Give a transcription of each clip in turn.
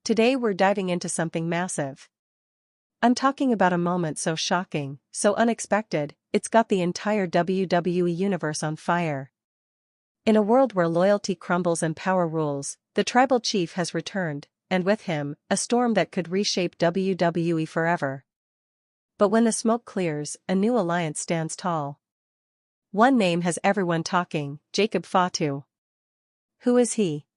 Today we're diving into something massive. I'm talking about a moment so shocking, so unexpected, it's got the entire WWE Universe on fire. In a world where loyalty crumbles and power rules, the Tribal Chief has returned, and with him, a storm that could reshape WWE forever. But when the smoke clears, a new alliance stands tall. One name has everyone talking: Jacob Fatu. Who is he?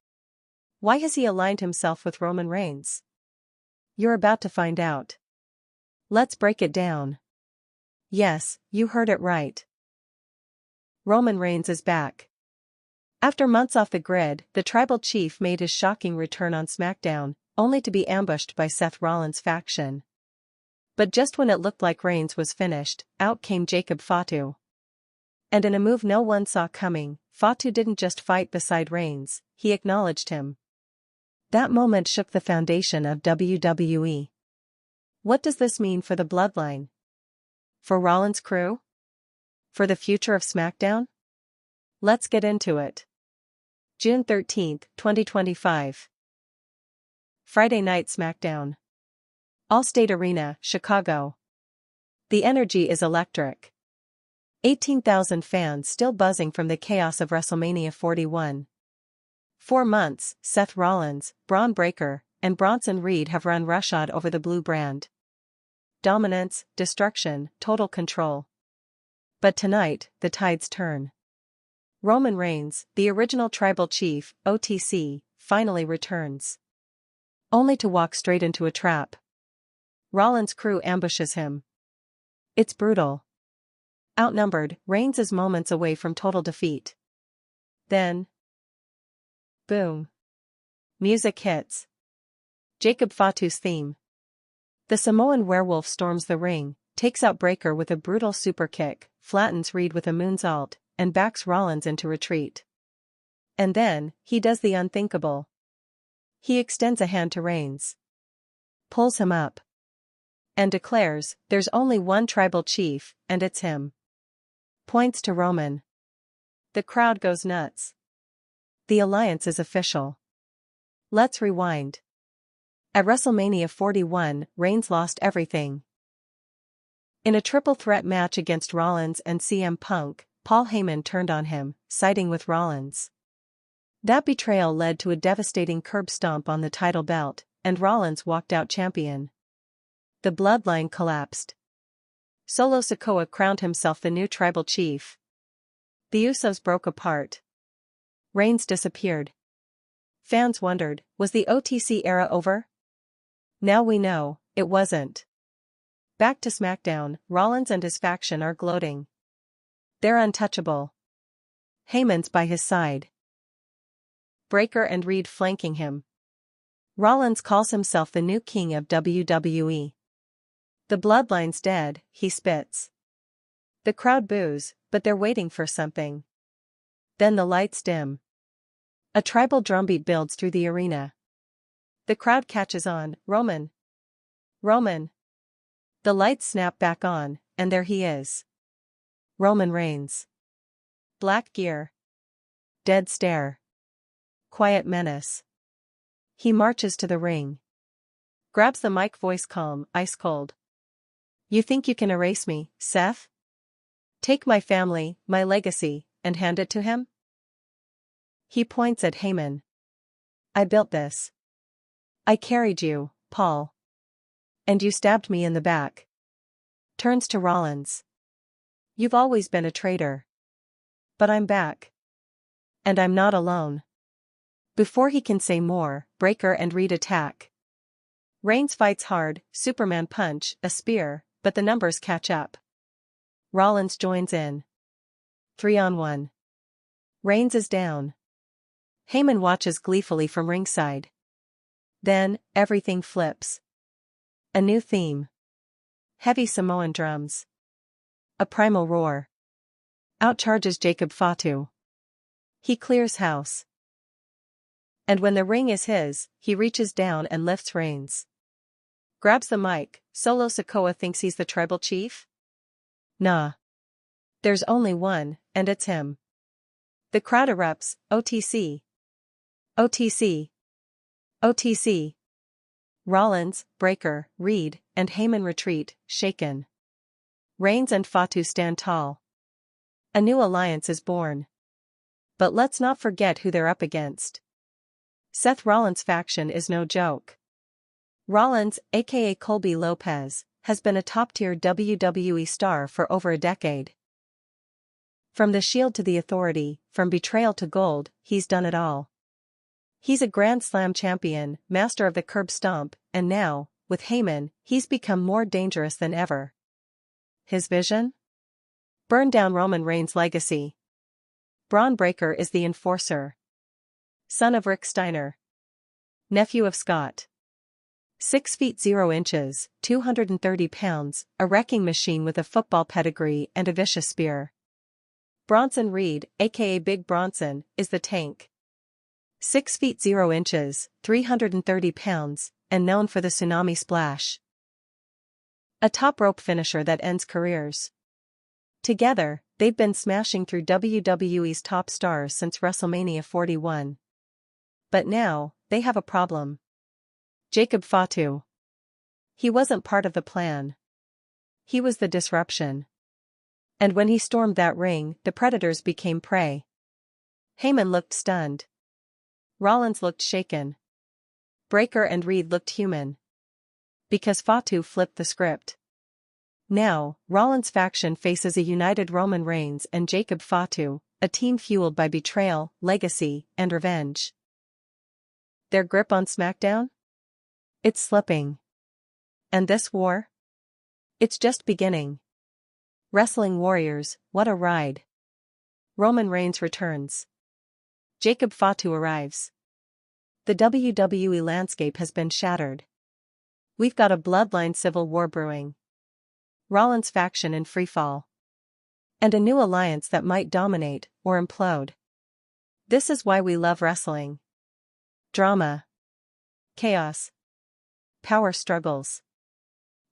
Why has he aligned himself with Roman Reigns? You're about to find out. Let's break it down. Yes, you heard it right. Roman Reigns is back. After months off the grid, the Tribal Chief made his shocking return on SmackDown, only to be ambushed by Seth Rollins' faction. But just when it looked like Reigns was finished, out came Jacob Fatu. And in a move no one saw coming, Fatu didn't just fight beside Reigns, he acknowledged him. That moment shook the foundation of WWE. What does this mean for the bloodline? For Rollins' crew? For the future of SmackDown? Let's get into it. June 13, 2025. Friday Night SmackDown. Allstate Arena, Chicago. The energy is electric. 18,000 fans still buzzing from the chaos of WrestleMania 41. 4 months, Seth Rollins, Braun Breaker, and Bronson Reed have run roughshod over the blue brand. Dominance, destruction, total control. But tonight, the tides turn. Roman Reigns, the original Tribal Chief, OTC, finally returns. Only to walk straight into a trap. Rollins' crew ambushes him. It's brutal. Outnumbered, Reigns is moments away from total defeat. Then, boom. Music hits. Jacob Fatu's theme. The Samoan werewolf storms the ring, takes out Breaker with a brutal superkick, flattens Reed with a moonsault, and backs Rollins into retreat. And then, he does the unthinkable. He extends a hand to Reigns. Pulls him up. And declares, there's only one Tribal Chief, and it's him. Points to Roman. The crowd goes nuts. The alliance is official. Let's rewind. At WrestleMania 41, Reigns lost everything. In a triple threat match against Rollins and CM Punk, Paul Heyman turned on him, siding with Rollins. That betrayal led to a devastating curb stomp on the title belt, and Rollins walked out champion. The bloodline collapsed. Solo Sikoa crowned himself the new Tribal Chief. The Usos broke apart. Reigns disappeared. Fans wondered, was the OTC era over? Now we know, it wasn't. Back to SmackDown, Rollins and his faction are gloating. They're untouchable. Heyman's by his side. Breaker and Reed flanking him. Rollins calls himself the new king of WWE. The bloodline's dead, he spits. The crowd boos, but they're waiting for something. Then the lights dim. A tribal drumbeat builds through the arena. The crowd catches on, Roman. Roman. The lights snap back on, and there he is. Roman Reigns. Black gear. Dead stare. Quiet menace. He marches to the ring. Grabs the mic, voice calm, ice cold. You think you can erase me, Seth? Take my family, my legacy, and hand it to him? He points at Heyman. I built this. I carried you, Paul. And you stabbed me in the back. Turns to Rollins. You've always been a traitor. But I'm back. And I'm not alone. Before he can say more, Breaker and Reed attack. Reigns fights hard, Superman punch, a spear, but the numbers catch up. Rollins joins in. 3-on-1. Reigns is down. Heyman watches gleefully from ringside. Then, everything flips. A new theme. Heavy Samoan drums. A primal roar. Out charges Jacob Fatu. He clears house. And when the ring is his, he reaches down and lifts Reigns. Grabs the mic. Solo Sikoa thinks he's the Tribal Chief? Nah. There's only one, and it's him. The crowd erupts, OTC. OTC. OTC. Rollins, Breakker, Reed, and Heyman retreat, shaken. Reigns and Fatu stand tall. A new alliance is born. But let's not forget who they're up against. Seth Rollins' faction is no joke. Rollins, aka Colby Lopez, has been a top-tier WWE star for over a decade. From the Shield to the Authority, from betrayal to gold, he's done it all. He's a Grand Slam champion, master of the curb stomp, and now, with Heyman, he's become more dangerous than ever. His vision? Burn down Roman Reigns' legacy. Braun Breaker is the enforcer. Son of Rick Steiner. Nephew of Scott. 6 feet 0 inches, 230 pounds, a wrecking machine with a football pedigree and a vicious spear. Bronson Reed, aka Big Bronson, is the tank. 6 feet 0 inches, 330 pounds, and known for the tsunami splash. A top rope finisher that ends careers. Together, they've been smashing through WWE's top stars since WrestleMania 41. But now, they have a problem. Jacob Fatu. He wasn't part of the plan. He was the disruption. And when he stormed that ring, the predators became prey. Heyman looked stunned. Rollins looked shaken. Breakker and Reed looked human. Because Fatu flipped the script. Now, Rollins' faction faces a united Roman Reigns and Jacob Fatu, a team fueled by betrayal, legacy, and revenge. Their grip on SmackDown? It's slipping. And this war? It's just beginning. Wrestling Warriors, what a ride. Roman Reigns returns. Jacob Fatu arrives. The WWE landscape has been shattered. We've got a bloodline civil war brewing. Rollins' faction in freefall. And a new alliance that might dominate or implode. This is why we love wrestling. Drama. Chaos. Power struggles.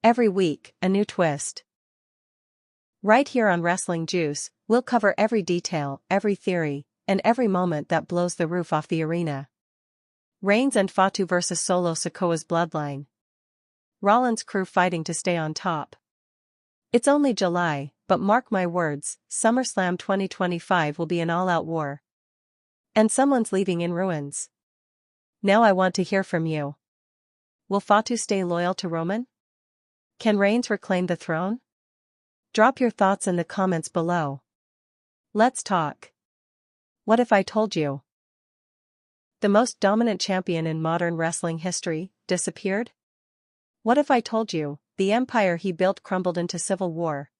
Every week, a new twist. Right here on Wrestling Juice, we'll cover every detail, every theory, and every moment that blows the roof off the arena. Reigns and Fatu vs. Solo Sikoa's bloodline. Rollins' crew fighting to stay on top. It's only July, but mark my words, SummerSlam 2025 will be an all-out war. And someone's leaving in ruins. Now I want to hear from you. Will Fatu stay loyal to Roman? Can Reigns reclaim the throne? Drop your thoughts in the comments below. Let's talk. What if I told you? The most dominant champion in modern wrestling history disappeared? What if I told you, the empire he built crumbled into civil war?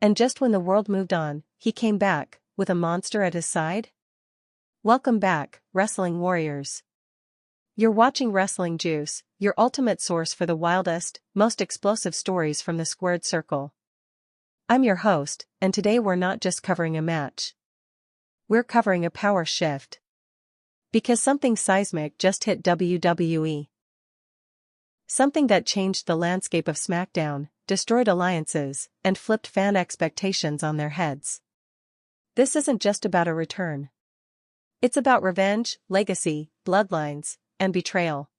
And just when the world moved on, he came back, with a monster at his side? Welcome back, Wrestling Warriors. You're watching Wrestling Juice, your ultimate source for the wildest, most explosive stories from the squared circle. I'm your host, and today we're not just covering a match. We're covering a power shift. Because something seismic just hit WWE. Something that changed the landscape of SmackDown, destroyed alliances, and flipped fan expectations on their heads. This isn't just about a return. It's about revenge, legacy, bloodlines, and betrayal.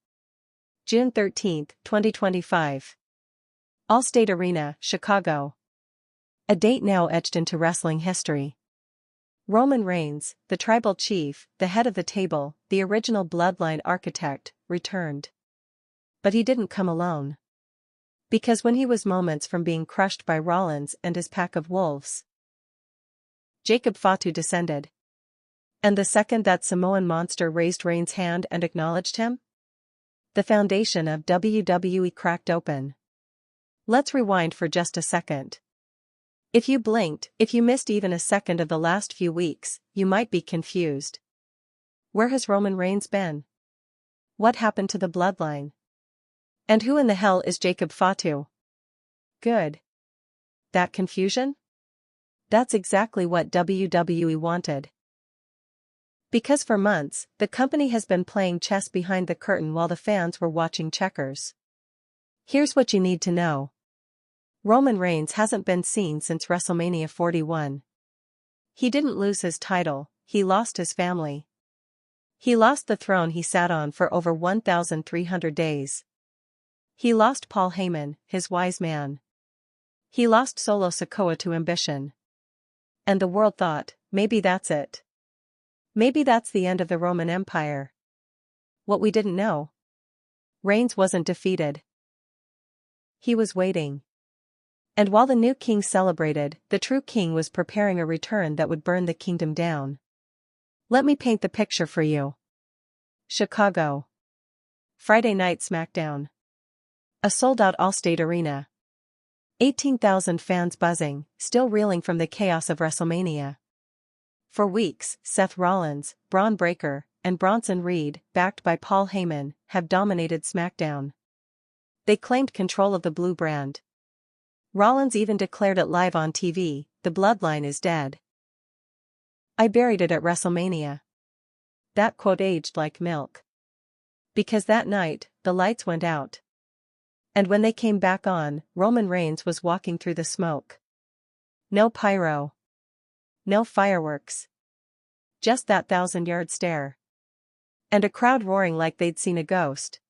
June 13, 2025. Allstate Arena, Chicago. A date now etched into wrestling history. Roman Reigns, the tribal chief, the head of the table, the original bloodline architect, returned. But he didn't come alone. Because when he was moments from being crushed by Rollins and his pack of wolves, Jacob Fatu descended. And the second that Samoan monster raised Reigns' hand and acknowledged him, the foundation of WWE cracked open. Let's rewind for just a second. If you blinked, if you missed even a second of the last few weeks, you might be confused. Where has Roman Reigns been? What happened to the bloodline? And who in the hell is Jacob Fatu? Good. That confusion? That's exactly what WWE wanted. Because for months, the company has been playing chess behind the curtain while the fans were watching checkers. Here's what you need to know. Roman Reigns hasn't been seen since WrestleMania 41. He didn't lose his title, he lost his family. He lost the throne he sat on for over 1,300 days. He lost Paul Heyman, his wise man. He lost Solo Sikoa to ambition. And the world thought, maybe that's it. Maybe that's the end of the Roman Empire. What we didn't know. Reigns wasn't defeated. He was waiting. And while the new king celebrated, the true king was preparing a return that would burn the kingdom down. Let me paint the picture for you. Chicago. Friday Night SmackDown. A sold-out Allstate Arena. 18,000 fans buzzing, still reeling from the chaos of WrestleMania. For weeks, Seth Rollins, Braun Breaker, and Bronson Reed, backed by Paul Heyman, have dominated SmackDown. They claimed control of the blue brand. Rollins even declared it live on TV, "The bloodline is dead. I buried it at WrestleMania." That quote aged like milk. Because that night, the lights went out. And when they came back on, Roman Reigns was walking through the smoke. No pyro. No fireworks. Just that 1,000-yard stare. And a crowd roaring like they'd seen a ghost.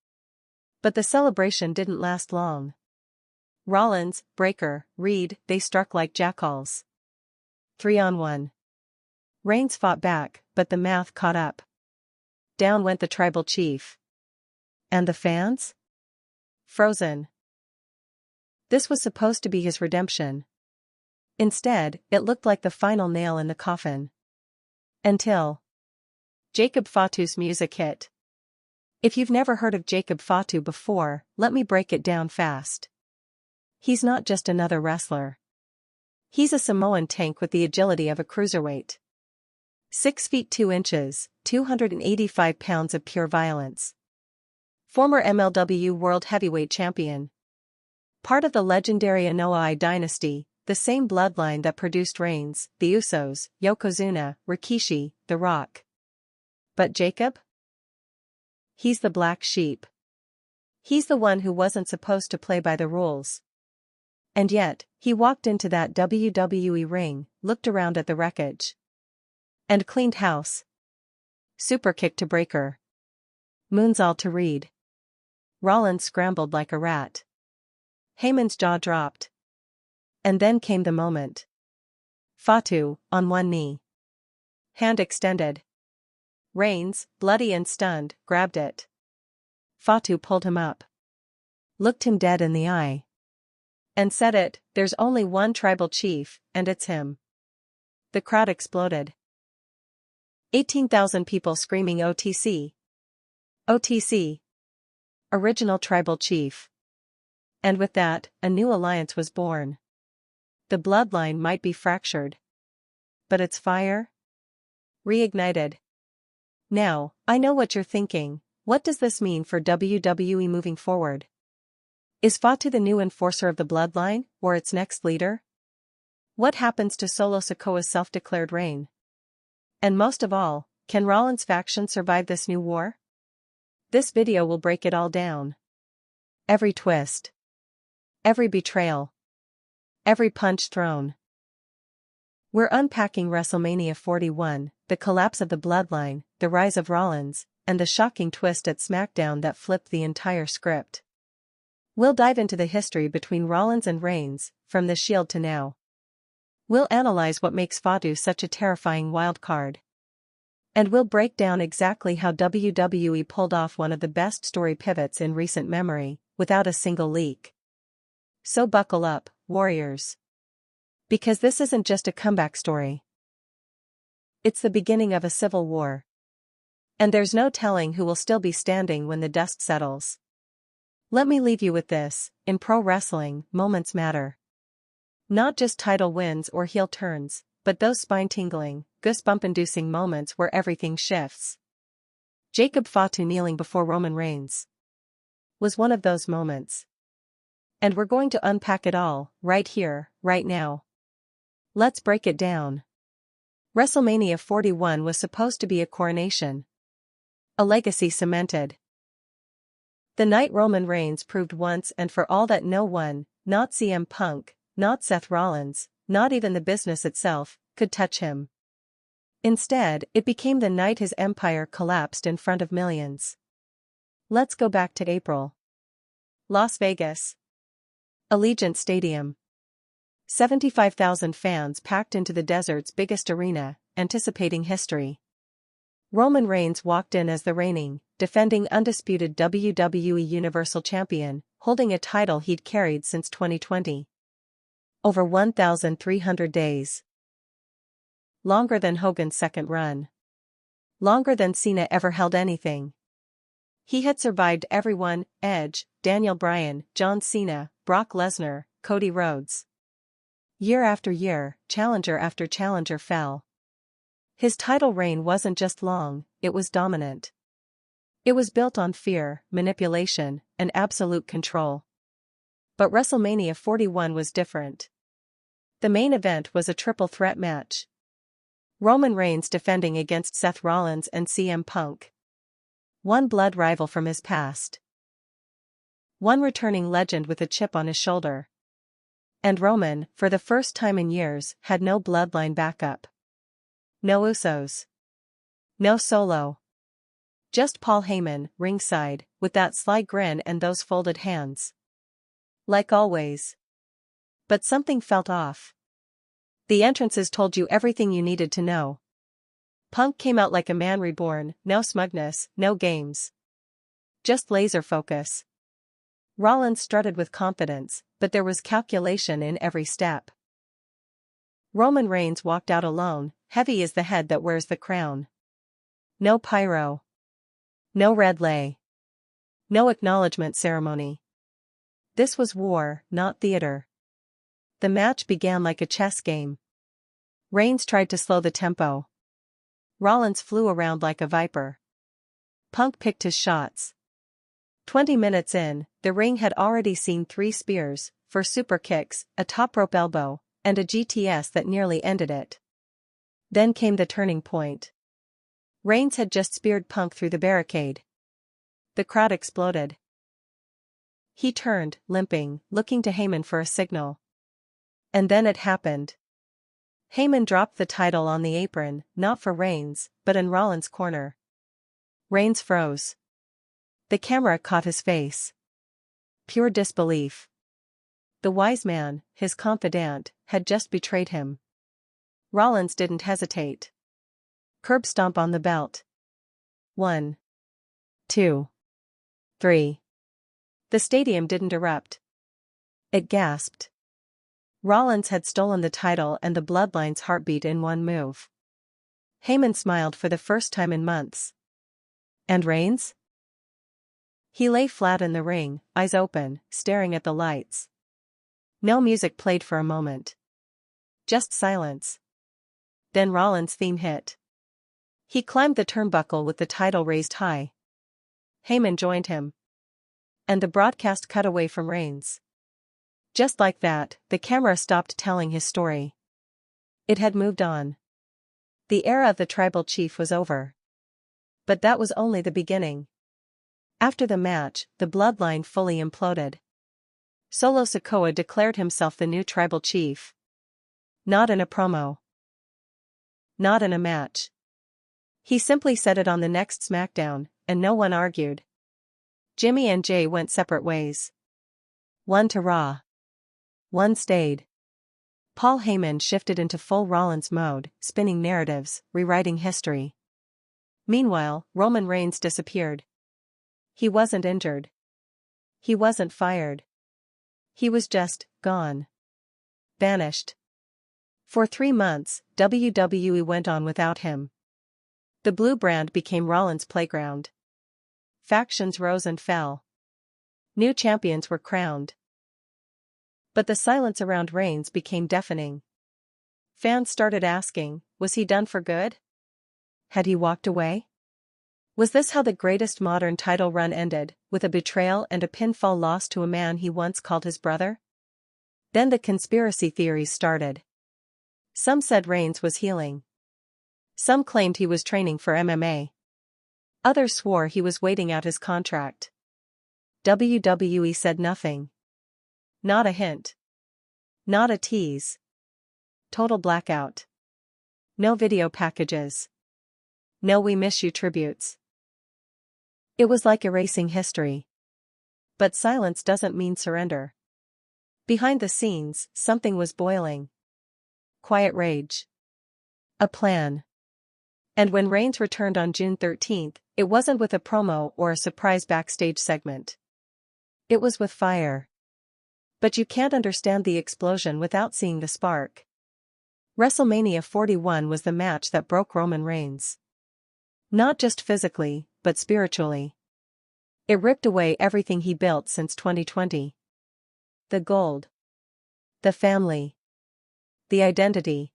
But the celebration didn't last long. Rollins, Breaker, Reed, they struck like jackals. 3-on-1. Reigns fought back, but the math caught up. Down went the tribal chief. And the fans? Frozen. This was supposed to be his redemption. Instead, it looked like the final nail in the coffin. Until Jacob Fatu's music hit. If you've never heard of Jacob Fatu before, let me break it down fast. He's not just another wrestler. He's a Samoan tank with the agility of a cruiserweight. 6 feet 2 inches, 285 pounds of pure violence. Former MLW World Heavyweight Champion. Part of the legendary Anoa'i dynasty, the same bloodline that produced Reigns, the Usos, Yokozuna, Rikishi, The Rock. But Jacob? He's the black sheep. He's the one who wasn't supposed to play by the rules. And yet, he walked into that WWE ring, looked around at the wreckage. And cleaned house. Superkick to Breaker. Moonsault to Reed. Rollins scrambled like a rat. Heyman's jaw dropped. And then came the moment. Fatu, on one knee. Hand extended. Reigns, bloody and stunned, grabbed it. Fatu pulled him up. Looked him dead in the eye. And said it, "There's only one tribal chief, and it's him." The crowd exploded. 18,000 people screaming OTC. OTC. Original tribal chief. And with that, a new alliance was born. The bloodline might be fractured. But its fire? Reignited. Now, I know what you're thinking. What does this mean for WWE moving forward? Is Fatu the new enforcer of the bloodline, or its next leader? What happens to Solo Sikoa's self-declared reign? And most of all, can Rollins' faction survive this new war? This video will break it all down. Every twist. Every betrayal. Every punch thrown. We're unpacking WrestleMania 41, the collapse of the bloodline, the rise of Rollins, and the shocking twist at SmackDown that flipped the entire script. We'll dive into the history between Rollins and Reigns, from the Shield to now. We'll analyze what makes Fatu such a terrifying wildcard. And we'll break down exactly how WWE pulled off one of the best story pivots in recent memory, without a single leak. So buckle up, Warriors. Because this isn't just a comeback story. It's the beginning of a civil war. And there's no telling who will still be standing when the dust settles. Let me leave you with this: in pro wrestling, moments matter. Not just title wins or heel turns, but those spine-tingling, goosebump-inducing moments where everything shifts. Jacob Fatu kneeling before Roman Reigns was one of those moments. And we're going to unpack it all, right here, right now. Let's break it down. WrestleMania 41 was supposed to be a coronation. A legacy cemented. The night Roman Reigns proved once and for all that no one, not CM Punk, not Seth Rollins, not even the business itself, could touch him. Instead, it became the night his empire collapsed in front of millions. Let's go back to April. Las Vegas. Allegiant Stadium. 75,000 fans packed into the desert's biggest arena, anticipating history. Roman Reigns walked in as the reigning, defending undisputed WWE Universal Champion, holding a title he'd carried since 2020. Over 1,300 days. Longer than Hogan's second run. Longer than Cena ever held anything. He had survived everyone: Edge, Daniel Bryan, John Cena, Brock Lesnar, Cody Rhodes. Year after year, challenger after challenger fell. His title reign wasn't just long, it was dominant. It was built on fear, manipulation, and absolute control. But WrestleMania 41 was different. The main event was a triple threat match. Roman Reigns defending against Seth Rollins and CM Punk. One blood rival from his past. One returning legend with a chip on his shoulder. And Roman, for the first time in years, had no bloodline backup. No Usos. No Solo. Just Paul Heyman, ringside, with that sly grin and those folded hands. Like always. But something felt off. The entrances told you everything you needed to know. Punk came out like a man reborn, no smugness, no games. Just laser focus. Rollins strutted with confidence, but there was calculation in every step. Roman Reigns walked out alone, heavy as the head that wears the crown. No pyro. No red lay. No acknowledgement ceremony. This was war, not theater. The match began like a chess game. Reigns tried to slow the tempo. Rollins flew around like a viper. Punk picked his shots. 20 minutes in, the ring had already seen 3 spears, 4 super kicks, a top rope elbow, and a GTS that nearly ended it. Then came the turning point. Reigns had just speared Punk through the barricade. The crowd exploded. He turned, limping, looking to Heyman for a signal. And then it happened. Heyman dropped the title on the apron, not for Reigns, but in Rollins' corner. Reigns froze. The camera caught his face. Pure disbelief. The wise man, his confidant, had just betrayed him. Rollins didn't hesitate. Curb stomp on the belt. 1, 2, 3. The stadium didn't erupt. It gasped. Rollins had stolen the title and the Bloodline's heartbeat in one move. Heyman smiled for the first time in months. And Reigns? He lay flat in the ring, eyes open, staring at the lights. No music played for a moment. Just silence. Then Rollins' theme hit. He climbed the turnbuckle with the title raised high. Heyman joined him. And the broadcast cut away from Reigns. Just like that, the camera stopped telling his story. It had moved on. The era of the tribal chief was over. But that was only the beginning. After the match, the bloodline fully imploded. Solo Sikoa declared himself the new tribal chief. Not in a promo. Not in a match. He simply said it on the next SmackDown, and no one argued. Jimmy and Jay went separate ways. One to Raw. One stayed. Paul Heyman shifted into full Rollins mode, spinning narratives, rewriting history. Meanwhile, Roman Reigns disappeared. He wasn't injured. He wasn't fired. He was just gone. Vanished. For 3 months, WWE went on without him. The blue brand became Rollins' playground. Factions rose and fell. New champions were crowned. But the silence around Reigns became deafening. Fans started asking, was he done for good? Had he walked away? Was this how the greatest modern title run ended, with a betrayal and a pinfall loss to a man he once called his brother? Then the conspiracy theories started. Some said Reigns was healing. Some claimed he was training for MMA. Others swore he was waiting out his contract. WWE said nothing. Not a hint. Not a tease. Total blackout. No video packages. No "we miss you" tributes. It was like erasing history. But silence doesn't mean surrender. Behind the scenes, something was boiling. Quiet rage. A plan. And when Reigns returned on June 13th, it wasn't with a promo or a surprise backstage segment. It was with fire. But you can't understand the explosion without seeing the spark. WrestleMania 41 was the match that broke Roman Reigns. Not just physically, but spiritually. It ripped away everything he built since 2020. The gold. The family. The identity.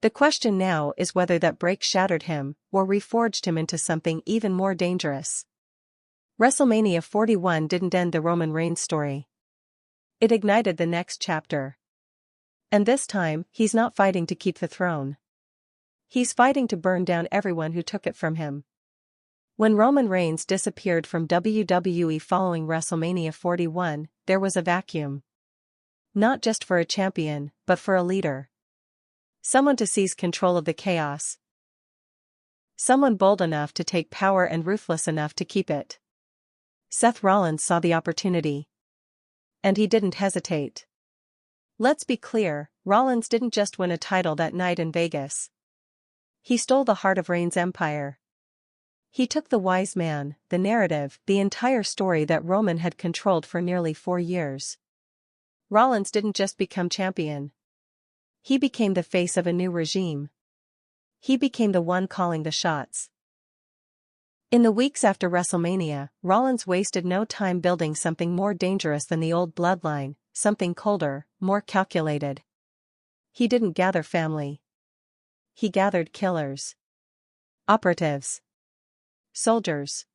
The question now is whether that break shattered him, or reforged him into something even more dangerous. WrestleMania 41 didn't end the Roman Reigns story. It ignited the next chapter. And this time, he's not fighting to keep the throne. He's fighting to burn down everyone who took it from him. When Roman Reigns disappeared from WWE following WrestleMania 41, there was a vacuum. Not just for a champion, but for a leader. Someone to seize control of the chaos. Someone bold enough to take power and ruthless enough to keep it. Seth Rollins saw the opportunity. And he didn't hesitate. Let's be clear, Rollins didn't just win a title that night in Vegas. He stole the heart of Reigns' empire. He took the wise man, the narrative, the entire story that Roman had controlled for nearly 4 years. Rollins didn't just become champion. He became the face of a new regime. He became the one calling the shots. In the weeks after WrestleMania, Rollins wasted no time building something more dangerous than the old bloodline, something colder, more calculated. He didn't gather family. He gathered killers. Operatives. Soldiers.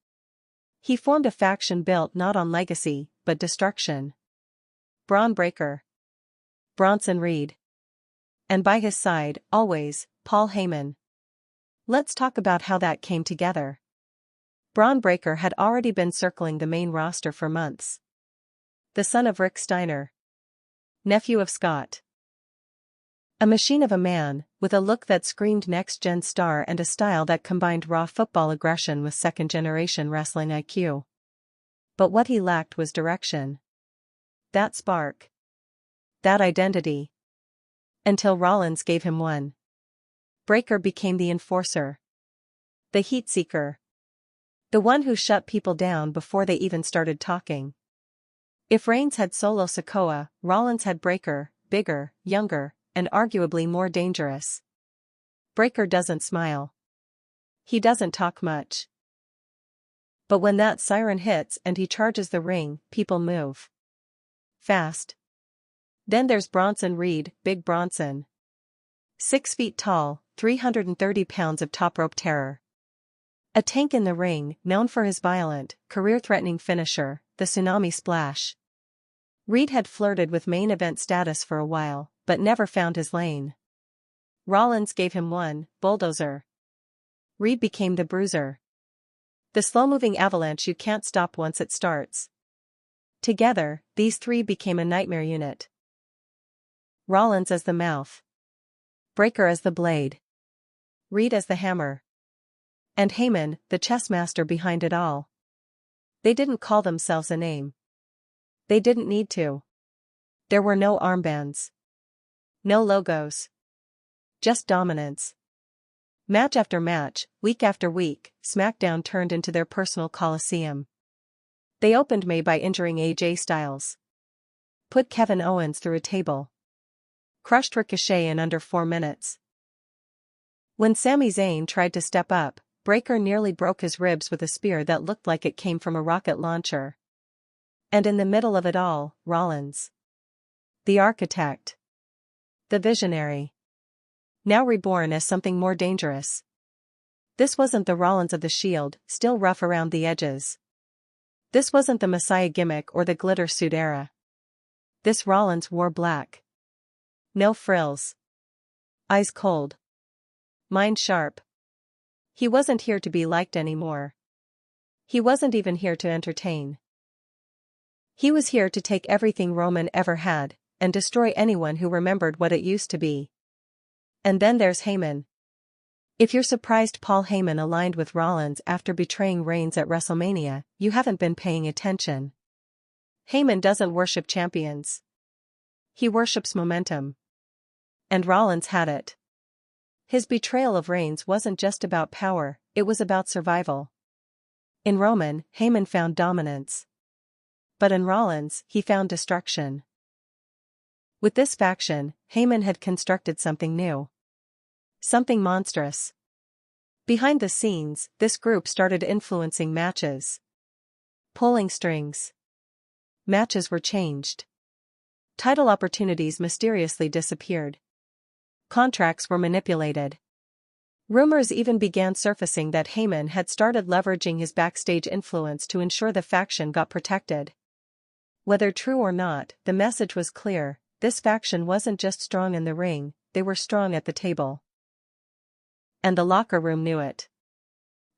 He formed a faction built not on legacy, but destruction. Braun Breaker. Bronson Reed. And by his side, always, Paul Heyman. Let's talk about how that came together. Braun Breaker had already been circling the main roster for months. The son of Rick Steiner. Nephew of Scott. A machine of a man, with a look that screamed next-gen star and a style that combined raw football aggression with second-generation wrestling IQ. But what he lacked was direction. That spark. That identity. Until Rollins gave him one. Breaker became the enforcer. The heat seeker. The one who shut people down before they even started talking. If Reigns had Solo Sikoa, Rollins had Breaker, bigger, younger, and arguably more dangerous. Breaker doesn't smile. He doesn't talk much. But when that siren hits and he charges the ring, people move. Fast. Then there's Bronson Reed, Big Bronson. 6 feet tall, 330 pounds of top rope terror. A tank in the ring, known for his violent, career-threatening finisher, the Tsunami Splash. Reed had flirted with main event status for a while, but never found his lane. Rollins gave him one, Bulldozer. Reed became the Bruiser. The slow-moving avalanche you can't stop once it starts. Together, these three became a nightmare unit. Rollins as the mouth. Breaker as the blade. Reed as the hammer. And Heyman, the chess master behind it all. They didn't call themselves a name. They didn't need to. There were no armbands. No logos. Just dominance. Match after match, week after week, SmackDown turned into their personal coliseum. They opened May by injuring AJ Styles. Put Kevin Owens through a table. Crushed Ricochet in under 4 minutes. When Sami Zayn tried to step up, Breaker nearly broke his ribs with a spear that looked like it came from a rocket launcher. And in the middle of it all, Rollins. The architect. The visionary. Now reborn as something more dangerous. This wasn't the Rollins of the Shield, still rough around the edges. This wasn't the Messiah gimmick or the glitter suit era. This Rollins wore black. No frills. Eyes cold. Mind sharp. He wasn't here to be liked anymore. He wasn't even here to entertain. He was here to take everything Roman ever had, and destroy anyone who remembered what it used to be. And then there's Heyman. If you're surprised Paul Heyman aligned with Rollins after betraying Reigns at WrestleMania, you haven't been paying attention. Heyman doesn't worship champions. He worships momentum. And Rollins had it. His betrayal of Reigns wasn't just about power, it was about survival. In Roman, Heyman found dominance. But in Rollins, he found destruction. With this faction, Heyman had constructed something new. Something monstrous. Behind the scenes, this group started influencing matches. Pulling strings. Matches were changed. Title opportunities mysteriously disappeared. Contracts were manipulated. Rumors even began surfacing that Heyman had started leveraging his backstage influence to ensure the faction got protected. Whether true or not, the message was clear: this faction wasn't just strong in the ring, they were strong at the table. And the locker room knew it.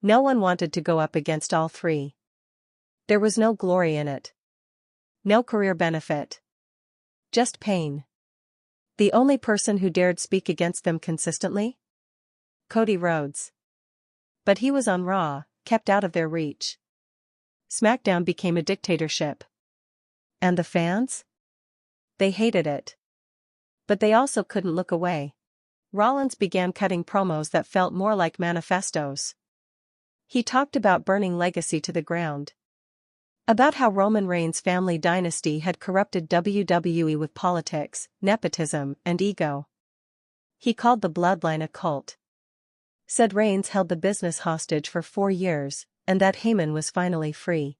No one wanted to go up against all three. There was no glory in it. No career benefit. Just pain. The only person who dared speak against them consistently? Cody Rhodes. But he was on Raw, kept out of their reach. SmackDown became a dictatorship. And the fans? They hated it. But they also couldn't look away. Rollins began cutting promos that felt more like manifestos. He talked about burning legacy to the ground. About how Roman Reigns' family dynasty had corrupted WWE with politics, nepotism, and ego. He called the bloodline a cult. Said Reigns held the business hostage for 4 years, and that Heyman was finally free.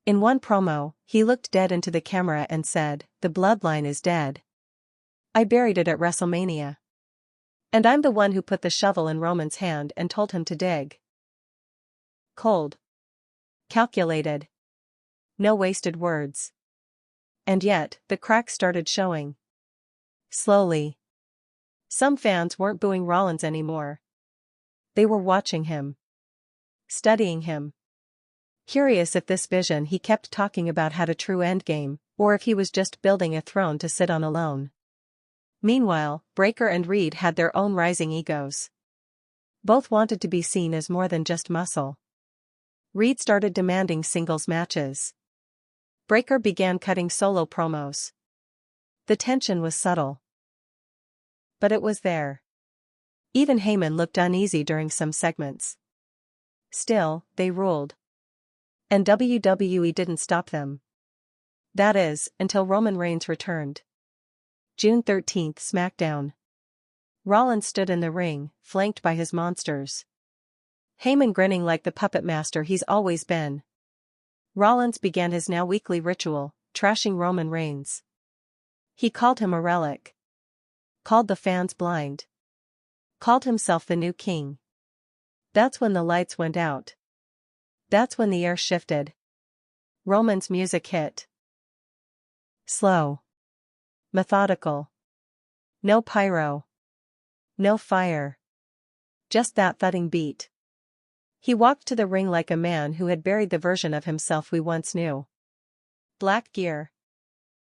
In one promo, he looked dead into the camera and said, "The bloodline is dead. I buried it at WrestleMania. And I'm the one who put the shovel in Roman's hand and told him to dig." Cold. Calculated. No wasted words. And yet, the cracks started showing. Slowly. Some fans weren't booing Rollins anymore. They were watching him. Studying him. Curious if this vision he kept talking about had a true endgame, or if he was just building a throne to sit on alone. Meanwhile, Breakker and Reed had their own rising egos. Both wanted to be seen as more than just muscle. Reed started demanding singles matches. Breakker began cutting solo promos. The tension was subtle. But it was there. Even Heyman looked uneasy during some segments. Still, they ruled. And WWE didn't stop them. That is, until Roman Reigns returned. June 13, SmackDown. Rollins stood in the ring, flanked by his monsters. Heyman grinning like the puppet master he's always been. Rollins began his now weekly ritual, trashing Roman Reigns. He called him a relic. Called the fans blind. Called himself the new king. That's when the lights went out. That's when the air shifted. Roman's music hit. Slow. Methodical. No pyro. No fire. Just that thudding beat. He walked to the ring like a man who had buried the version of himself we once knew. Black gear.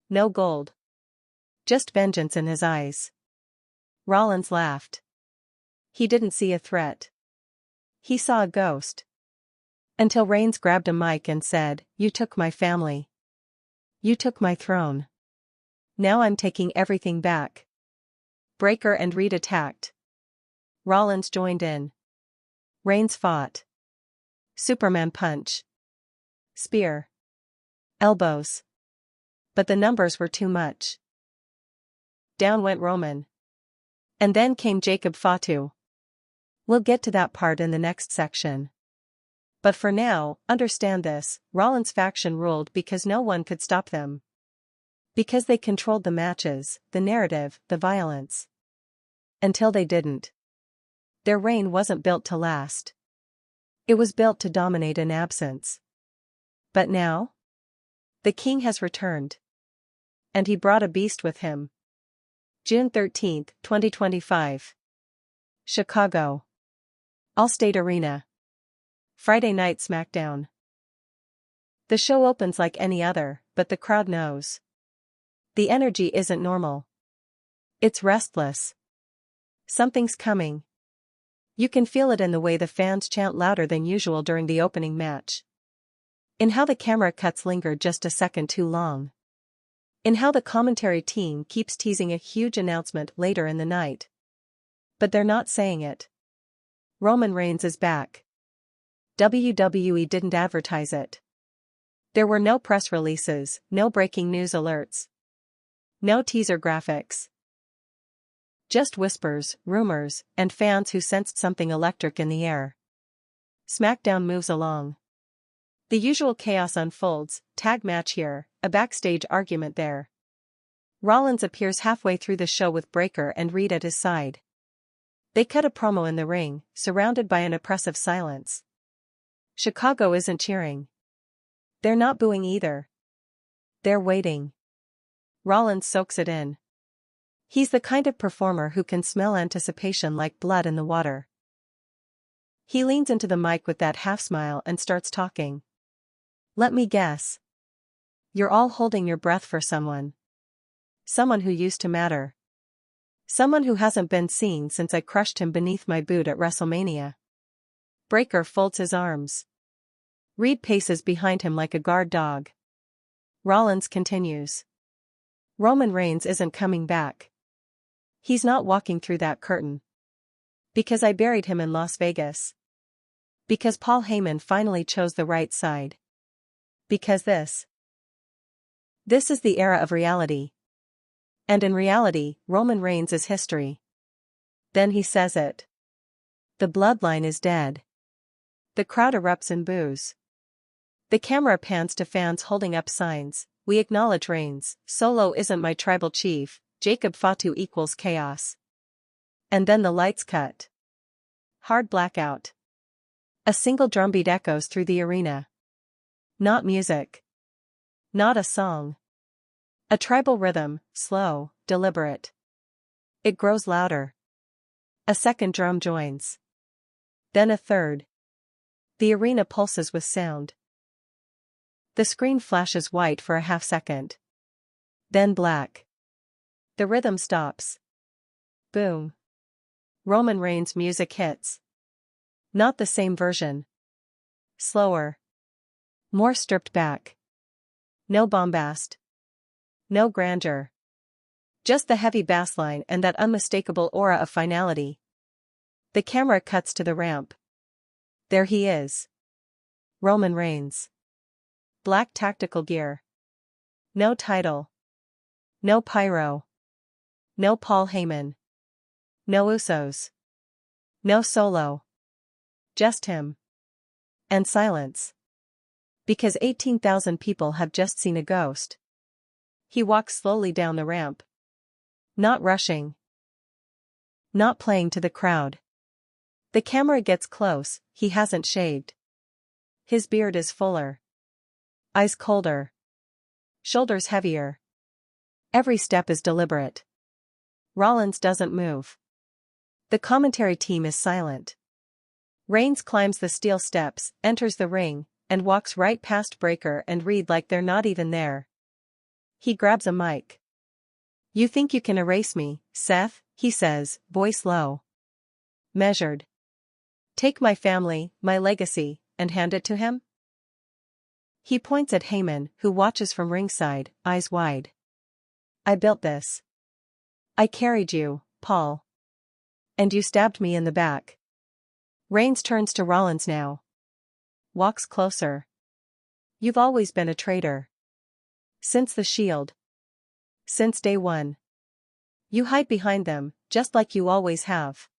No gold. Just vengeance in his eyes. Rollins laughed. He didn't see a threat. He saw a ghost. Until Reigns grabbed a mic and said, "You took my family. You took my throne. Now I'm taking everything back." Breakker and Reed attacked. Rollins joined in. Reigns fought. Superman punch. Spear. Elbows. But the numbers were too much. Down went Roman. And then came Jacob Fatu. We'll get to that part in the next section. But for now, understand this: Rollins' faction ruled because no one could stop them. Because they controlled the matches, the narrative, the violence. Until they didn't. Their reign wasn't built to last. It was built to dominate in absence. But now? The king has returned. And he brought a beast with him. June 13, 2025. Chicago. Allstate Arena. Friday Night SmackDown. The show opens like any other, but the crowd knows. The energy isn't normal. It's restless. Something's coming. You can feel it in the way the fans chant louder than usual during the opening match. In how the camera cuts linger just a second too long. In how the commentary team keeps teasing a huge announcement later in the night. But they're not saying it. Roman Reigns is back. WWE didn't advertise it. There were no press releases, no breaking news alerts. No teaser graphics. Just whispers, rumors, and fans who sensed something electric in the air. SmackDown moves along. The usual chaos unfolds, tag match here, a backstage argument there. Rollins appears halfway through the show with Breakker and Reed at his side. They cut a promo in the ring, surrounded by an oppressive silence. Chicago isn't cheering. They're not booing either. They're waiting. Rollins soaks it in. He's the kind of performer who can smell anticipation like blood in the water. He leans into the mic with that half smile and starts talking. Let me guess. You're all holding your breath for someone. Someone who used to matter. Someone who hasn't been seen since I crushed him beneath my boot at WrestleMania. Breakker folds his arms. Reed paces behind him like a guard dog. Rollins continues. Roman Reigns isn't coming back. He's not walking through that curtain. Because I buried him in Las Vegas. Because Paul Heyman finally chose the right side. Because this is the era of reality. And in reality, Roman Reigns is history. Then he says it. The bloodline is dead. The crowd erupts in boos. The camera pans to fans holding up signs. We acknowledge Reigns. Solo isn't my tribal chief. Jacob Fatu equals chaos. And then the lights cut. Hard blackout. A single drumbeat echoes through the arena. Not music. Not a song. A tribal rhythm, slow, deliberate. It grows louder. A second drum joins. Then a third. The arena pulses with sound. The screen flashes white for a half second. Then black. The rhythm stops. Boom. Roman Reigns' music hits. Not the same version. Slower. More stripped back. No bombast. No grandeur. Just the heavy bass line and that unmistakable aura of finality. The camera cuts to the ramp. There he is. Roman Reigns. Black tactical gear. No title. No pyro. No Paul Heyman. No Usos. No Solo. Just him. And silence. Because 18,000 people have just seen a ghost. He walks slowly down the ramp. Not rushing. Not playing to the crowd. The camera gets close, he hasn't shaved. His beard is fuller. Eyes colder. Shoulders heavier. Every step is deliberate. Rollins doesn't move. The commentary team is silent. Reigns climbs the steel steps, enters the ring, and walks right past Breakker and Reed like they're not even there. He grabs a mic. You think you can erase me, Seth, he says, voice low. Measured. Take my family, my legacy, and hand it to him? He points at Heyman, who watches from ringside, eyes wide. I built this. I carried you, Paul. And you stabbed me in the back. Reigns turns to Rollins now. Walks closer. You've always been a traitor. Since the Shield. Since day one. You hide behind them, just like you always have.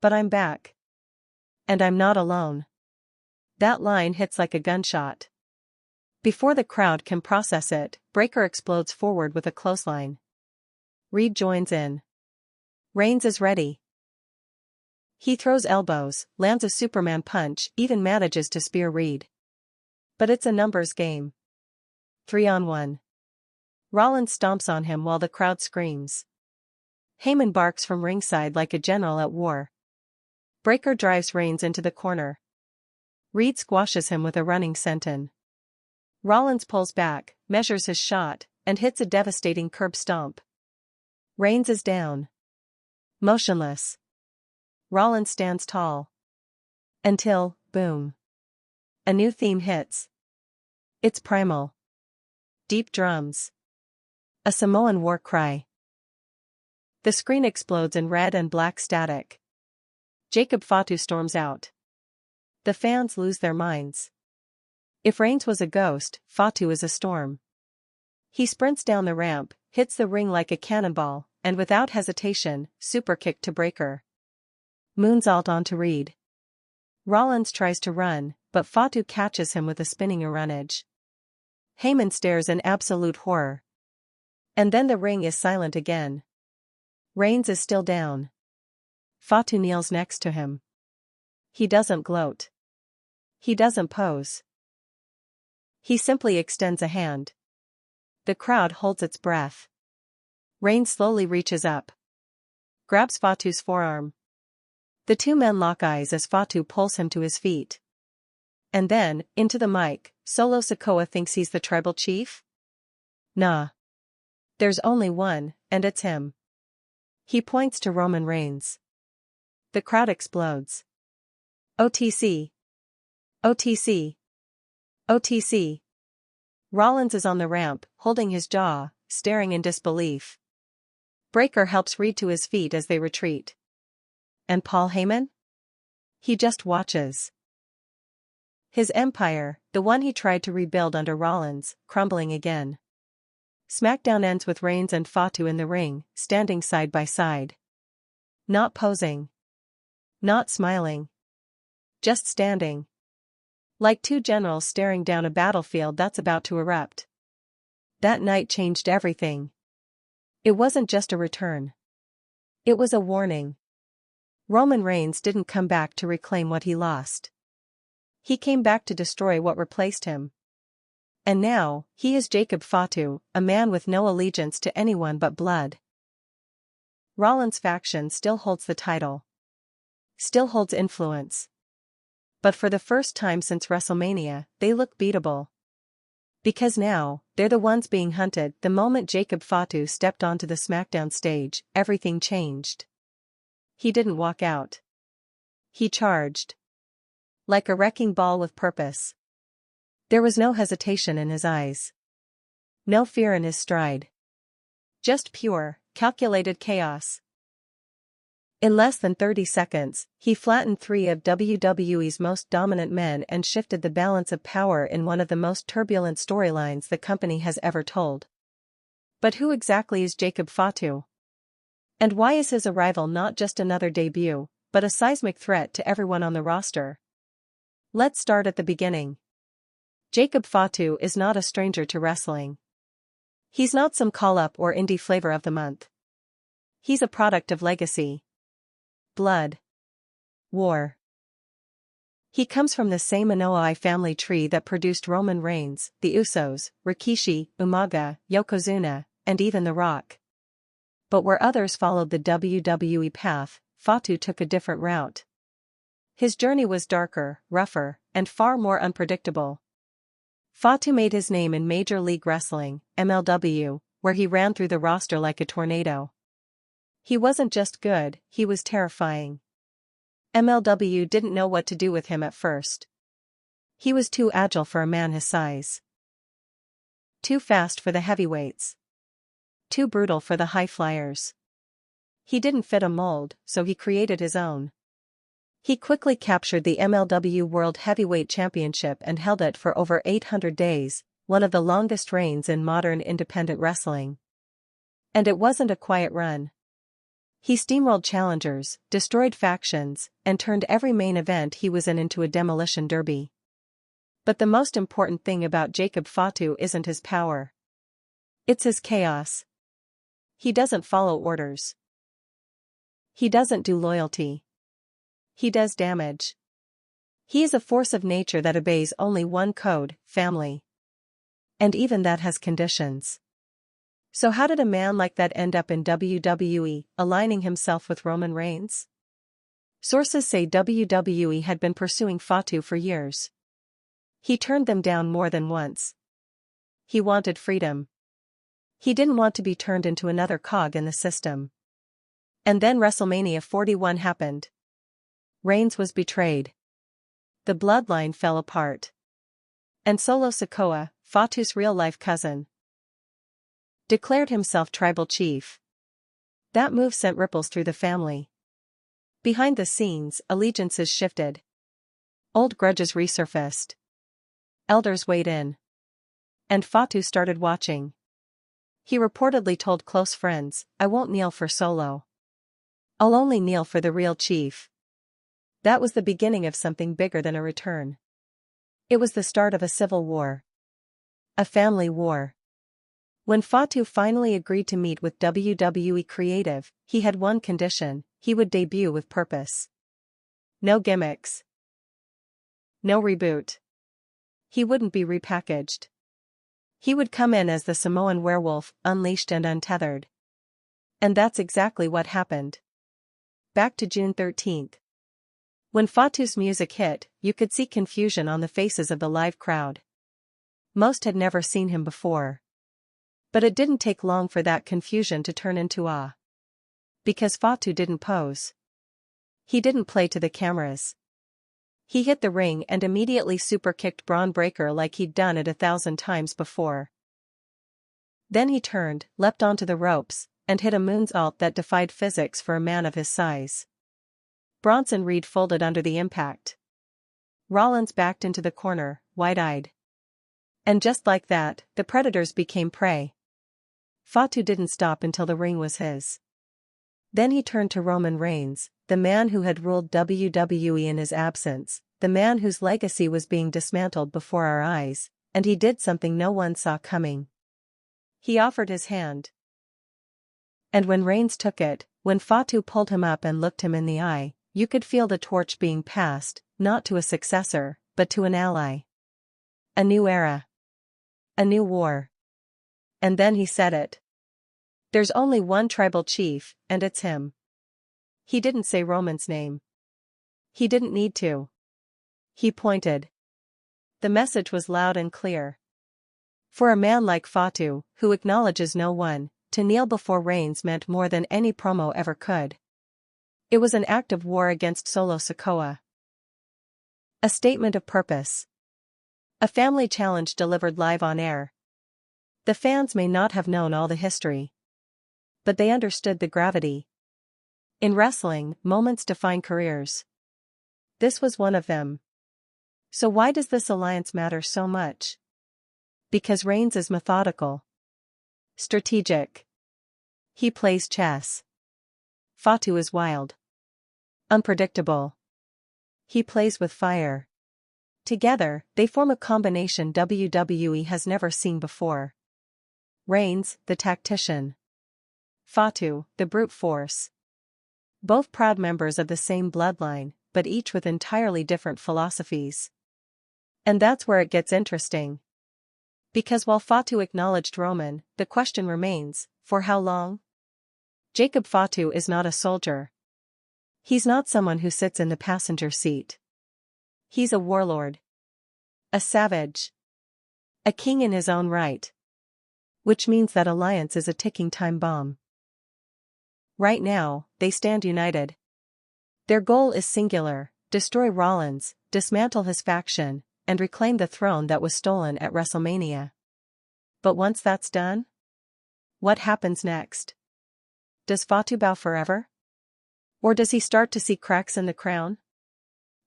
But I'm back. And I'm not alone. That line hits like a gunshot. Before the crowd can process it, Breakker explodes forward with a clothesline. Reed joins in. Reigns is ready. He throws elbows, lands a Superman punch, even manages to spear Reed. But it's a numbers game. 3-on-1. Rollins stomps on him while the crowd screams. Heyman barks from ringside like a general at war. Breakker drives Reigns into the corner. Reed squashes him with a running senton. Rollins pulls back, measures his shot, and hits a devastating curb stomp. Reigns is down. Motionless. Rollins stands tall. Until, boom. A new theme hits. It's primal. Deep drums. A Samoan war cry. The screen explodes in red and black static. Jacob Fatu storms out. The fans lose their minds. If Reigns was a ghost, Fatu is a storm. He sprints down the ramp, hits the ring like a cannonball, and without hesitation, superkick to breaker. Moonsault onto Reed. Rollins tries to run, but Fatu catches him with a spinning runnage. Heyman stares in absolute horror. And then the ring is silent again. Reigns is still down. Fatu kneels next to him. He doesn't gloat. He doesn't pose. He simply extends a hand. The crowd holds its breath. Reigns slowly reaches up. Grabs Fatu's forearm. The two men lock eyes as Fatu pulls him to his feet. And then, into the mic, Solo Sikoa thinks he's the tribal chief? Nah. There's only one, and it's him. He points to Roman Reigns. The crowd explodes. OTC. OTC. OTC. Rollins is on the ramp, holding his jaw, staring in disbelief. Breaker helps Reed to his feet as they retreat. And Paul Heyman? He just watches. His empire, the one he tried to rebuild under Rollins, crumbling again. SmackDown ends with Reigns and Fatu in the ring, standing side by side. Not posing. Not smiling. Just standing. Like two generals staring down a battlefield that's about to erupt. That night changed everything. It wasn't just a return. It was a warning. Roman Reigns didn't come back to reclaim what he lost. He came back to destroy what replaced him. And now, he is Jacob Fatu, a man with no allegiance to anyone but blood. Rollins' faction still holds the title. Still holds influence. But for the first time since WrestleMania, they look beatable. Because now, they're the ones being hunted. The moment Jacob Fatu stepped onto the SmackDown stage, everything changed. He didn't walk out. He charged. Like a wrecking ball with purpose. There was no hesitation in his eyes. No fear in his stride. Just pure, calculated chaos. In less than 30 seconds, he flattened three of WWE's most dominant men and shifted the balance of power in one of the most turbulent storylines the company has ever told. But who exactly is Jacob Fatu? And why is his arrival not just another debut, but a seismic threat to everyone on the roster? Let's start at the beginning. Jacob Fatu is not a stranger to wrestling. He's not some call-up or indie flavor of the month. He's a product of legacy. Blood. War. He comes from the same Anoa'i family tree that produced Roman Reigns, the Usos, Rikishi, Umaga, Yokozuna, and even The Rock. But where others followed the WWE path, Fatu took a different route. His journey was darker, rougher, and far more unpredictable. Fatu made his name in Major League Wrestling, MLW, where he ran through the roster like a tornado. He wasn't just good, he was terrifying. MLW didn't know what to do with him at first. He was too agile for a man his size. Too fast for the heavyweights. Too brutal for the high flyers. He didn't fit a mold, so he created his own. He quickly captured the MLW World Heavyweight Championship and held it for over 800 days, one of the longest reigns in modern independent wrestling. And it wasn't a quiet run. He steamrolled challengers, destroyed factions, and turned every main event he was in into a demolition derby. But the most important thing about Jacob Fatu isn't his power. It's his chaos. He doesn't follow orders. He doesn't do loyalty. He does damage. He is a force of nature that obeys only one code, family. And even that has conditions. So how did a man like that end up in WWE, aligning himself with Roman Reigns? Sources say WWE had been pursuing Fatu for years. He turned them down more than once. He wanted freedom. He didn't want to be turned into another cog in the system. And then WrestleMania 41 happened. Reigns was betrayed. The bloodline fell apart. And Solo Sikoa, Fatu's real-life cousin, declared himself tribal chief. That move sent ripples through the family. Behind the scenes, allegiances shifted. Old grudges resurfaced. Elders weighed in. And Fatu started watching. He reportedly told close friends, "I won't kneel for Solo. I'll only kneel for the real chief." That was the beginning of something bigger than a return. It was the start of a civil war. A family war. When Fatu finally agreed to meet with WWE Creative, he had one condition: he would debut with purpose. No gimmicks. No reboot. He wouldn't be repackaged. He would come in as the Samoan werewolf, unleashed and untethered. And that's exactly what happened. Back to June 13th. When Fatu's music hit, you could see confusion on the faces of the live crowd. Most had never seen him before. But it didn't take long for that confusion to turn into awe. Because Fatu didn't pose. He didn't play to the cameras. He hit the ring and immediately super-kicked Braun Breaker like he'd done it 1,000 times before. Then he turned, leapt onto the ropes, and hit a moonsault that defied physics for a man of his size. Bronson Reed folded under the impact. Rollins backed into the corner, wide-eyed. And just like that, the Predators became prey. Fatu didn't stop until the ring was his. Then he turned to Roman Reigns, the man who had ruled WWE in his absence, the man whose legacy was being dismantled before our eyes, and he did something no one saw coming. He offered his hand. And when Reigns took it, when Fatu pulled him up and looked him in the eye, you could feel the torch being passed, not to a successor, but to an ally. A new era. A new war. And then he said it. There's only one tribal chief, and it's him. He didn't say Roman's name. He didn't need to. He pointed. The message was loud and clear. For a man like Fatu, who acknowledges no one, to kneel before Reigns meant more than any promo ever could. It was an act of war against Solo Sikoa. A statement of purpose. A family challenge delivered live on air. The fans may not have known all the history. But they understood the gravity. In wrestling, moments define careers. This was one of them. So why does this alliance matter so much? Because Reigns is methodical. Strategic. He plays chess. Fatu is wild. Unpredictable. He plays with fire. Together, they form a combination WWE has never seen before. Reigns, the tactician. Fatu, the brute force. Both proud members of the same bloodline, but each with entirely different philosophies. And that's where it gets interesting. Because while Fatu acknowledged Roman, the question remains, for how long? Jacob Fatu is not a soldier. He's not someone who sits in the passenger seat. He's a warlord. A savage. A king in his own right. Which means that alliance is a ticking time bomb. Right now, they stand united. Their goal is singular: destroy Rollins, dismantle his faction, and reclaim the throne that was stolen at WrestleMania. But once that's done? What happens next? Does Fatu bow forever? Or does he start to see cracks in the crown?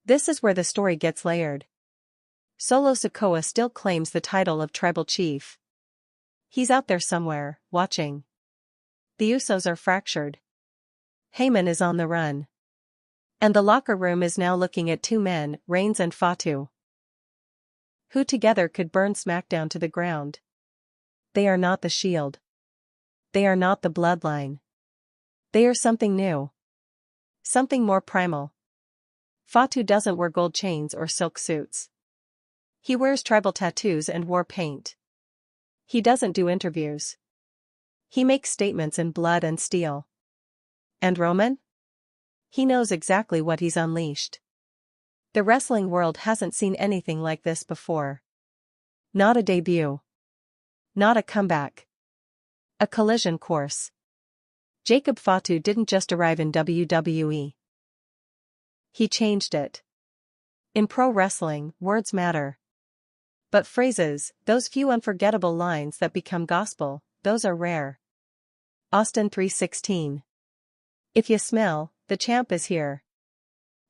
This is where the story gets layered. Solo Sikoa still claims the title of tribal chief. He's out there somewhere, watching. The Usos are fractured. Heyman is on the run. And the locker room is now looking at two men, Reigns and Fatu, who together could burn SmackDown to the ground. They are not the Shield. They are not the Bloodline. They are something new. Something more primal. Fatu doesn't wear gold chains or silk suits. He wears tribal tattoos and war paint. He doesn't do interviews. He makes statements in blood and steel. And Roman? He knows exactly what he's unleashed. The wrestling world hasn't seen anything like this before. Not a debut. Not a comeback. A collision course. Jacob Fatu didn't just arrive in WWE. He changed it. In pro wrestling, words matter. But phrases, those few unforgettable lines that become gospel, those are rare. Austin 3:16. If you smell, the champ is here.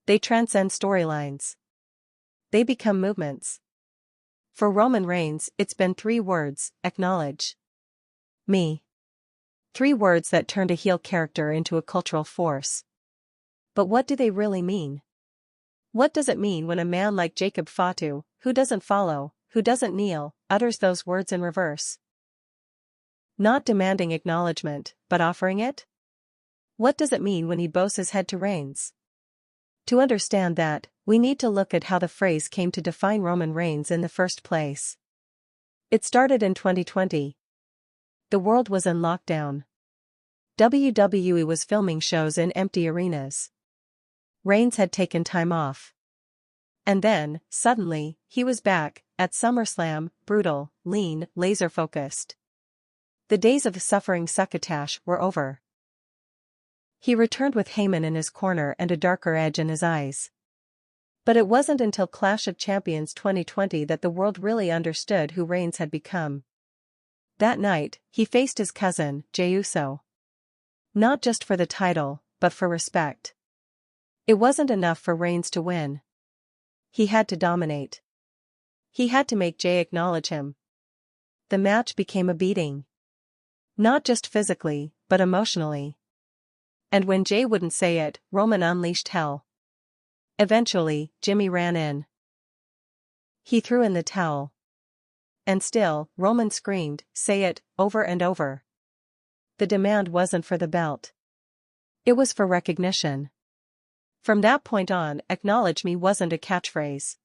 They transcend storylines. They become movements. For Roman Reigns, it's been 3 words: acknowledge me. 3 words that turned a heel character into a cultural force. But what do they really mean? What does it mean when a man like Jacob Fatu, who doesn't follow, who doesn't kneel, utters those words in reverse? Not demanding acknowledgement, but offering it? What does it mean when he bows his head to Reigns? To understand that, we need to look at how the phrase came to define Roman Reigns in the first place. It started in 2020. The world was in lockdown. WWE was filming shows in empty arenas. Reigns had taken time off. And then, suddenly, he was back, at SummerSlam, brutal, lean, laser-focused. The days of suffering succotash were over. He returned with Heyman in his corner and a darker edge in his eyes. But it wasn't until Clash of Champions 2020 that the world really understood who Reigns had become. That night, he faced his cousin, Jey Uso. Not just for the title, but for respect. It wasn't enough for Reigns to win. He had to dominate. He had to make Jey acknowledge him. The match became a beating. Not just physically, but emotionally. And when Jey wouldn't say it, Roman unleashed hell. Eventually, Jimmy ran in. He threw in the towel. And still, Roman screamed, "Say it," over and over. The demand wasn't for the belt. It was for recognition. From that point on, "acknowledge me" wasn't a catchphrase.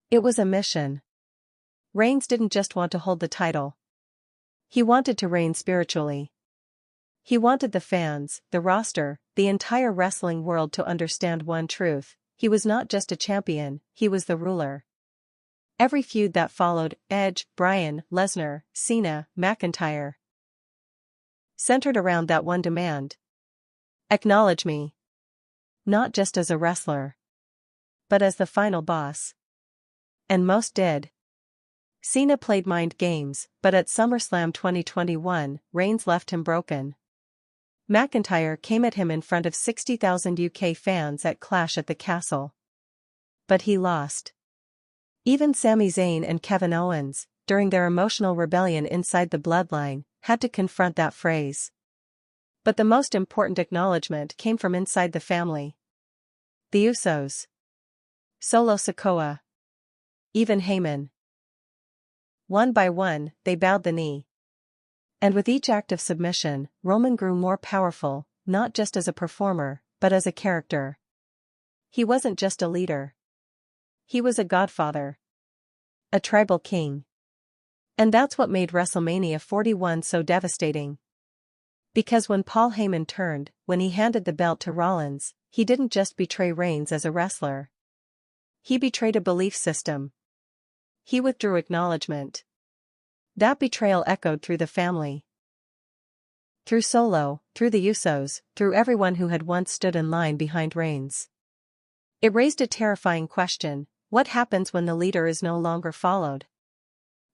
It was a mission. Reigns didn't just want to hold the title. He wanted to reign spiritually. He wanted the fans, the roster, the entire wrestling world to understand one truth: he was not just a champion, he was the ruler. Every feud that followed, Edge, Bryan, Lesnar, Cena, McIntyre, centered around that one demand. Acknowledge me. Not just as a wrestler, but as the final boss. And most did. Cena played mind games, but at SummerSlam 2021, Reigns left him broken. McIntyre came at him in front of 60,000 UK fans at Clash at the Castle. But he lost. Even Sami Zayn and Kevin Owens, during their emotional rebellion inside the Bloodline, had to confront that phrase. But the most important acknowledgement came from inside the family. The Usos. Solo Sikoa. Even Heyman. One by one, they bowed the knee. And with each act of submission, Roman grew more powerful, not just as a performer, but as a character. He wasn't just a leader. He was a godfather. A tribal king. And that's what made WrestleMania 41 so devastating. Because when Paul Heyman turned, when he handed the belt to Rollins, he didn't just betray Reigns as a wrestler. He betrayed a belief system. He withdrew acknowledgement. That betrayal echoed through the family. Through Solo, through the Usos, through everyone who had once stood in line behind Reigns. It raised a terrifying question: what happens when the leader is no longer followed?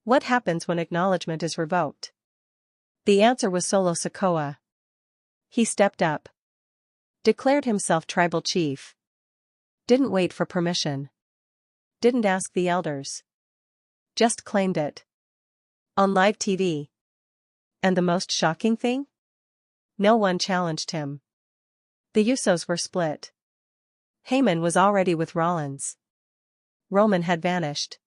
What happens when acknowledgement is revoked? The answer was Solo Sikoa. He stepped up. Declared himself tribal chief. Didn't wait for permission. Didn't ask the elders. Just claimed it. On live TV. And the most shocking thing? No one challenged him. The Usos were split. Heyman was already with Rollins. Roman had vanished.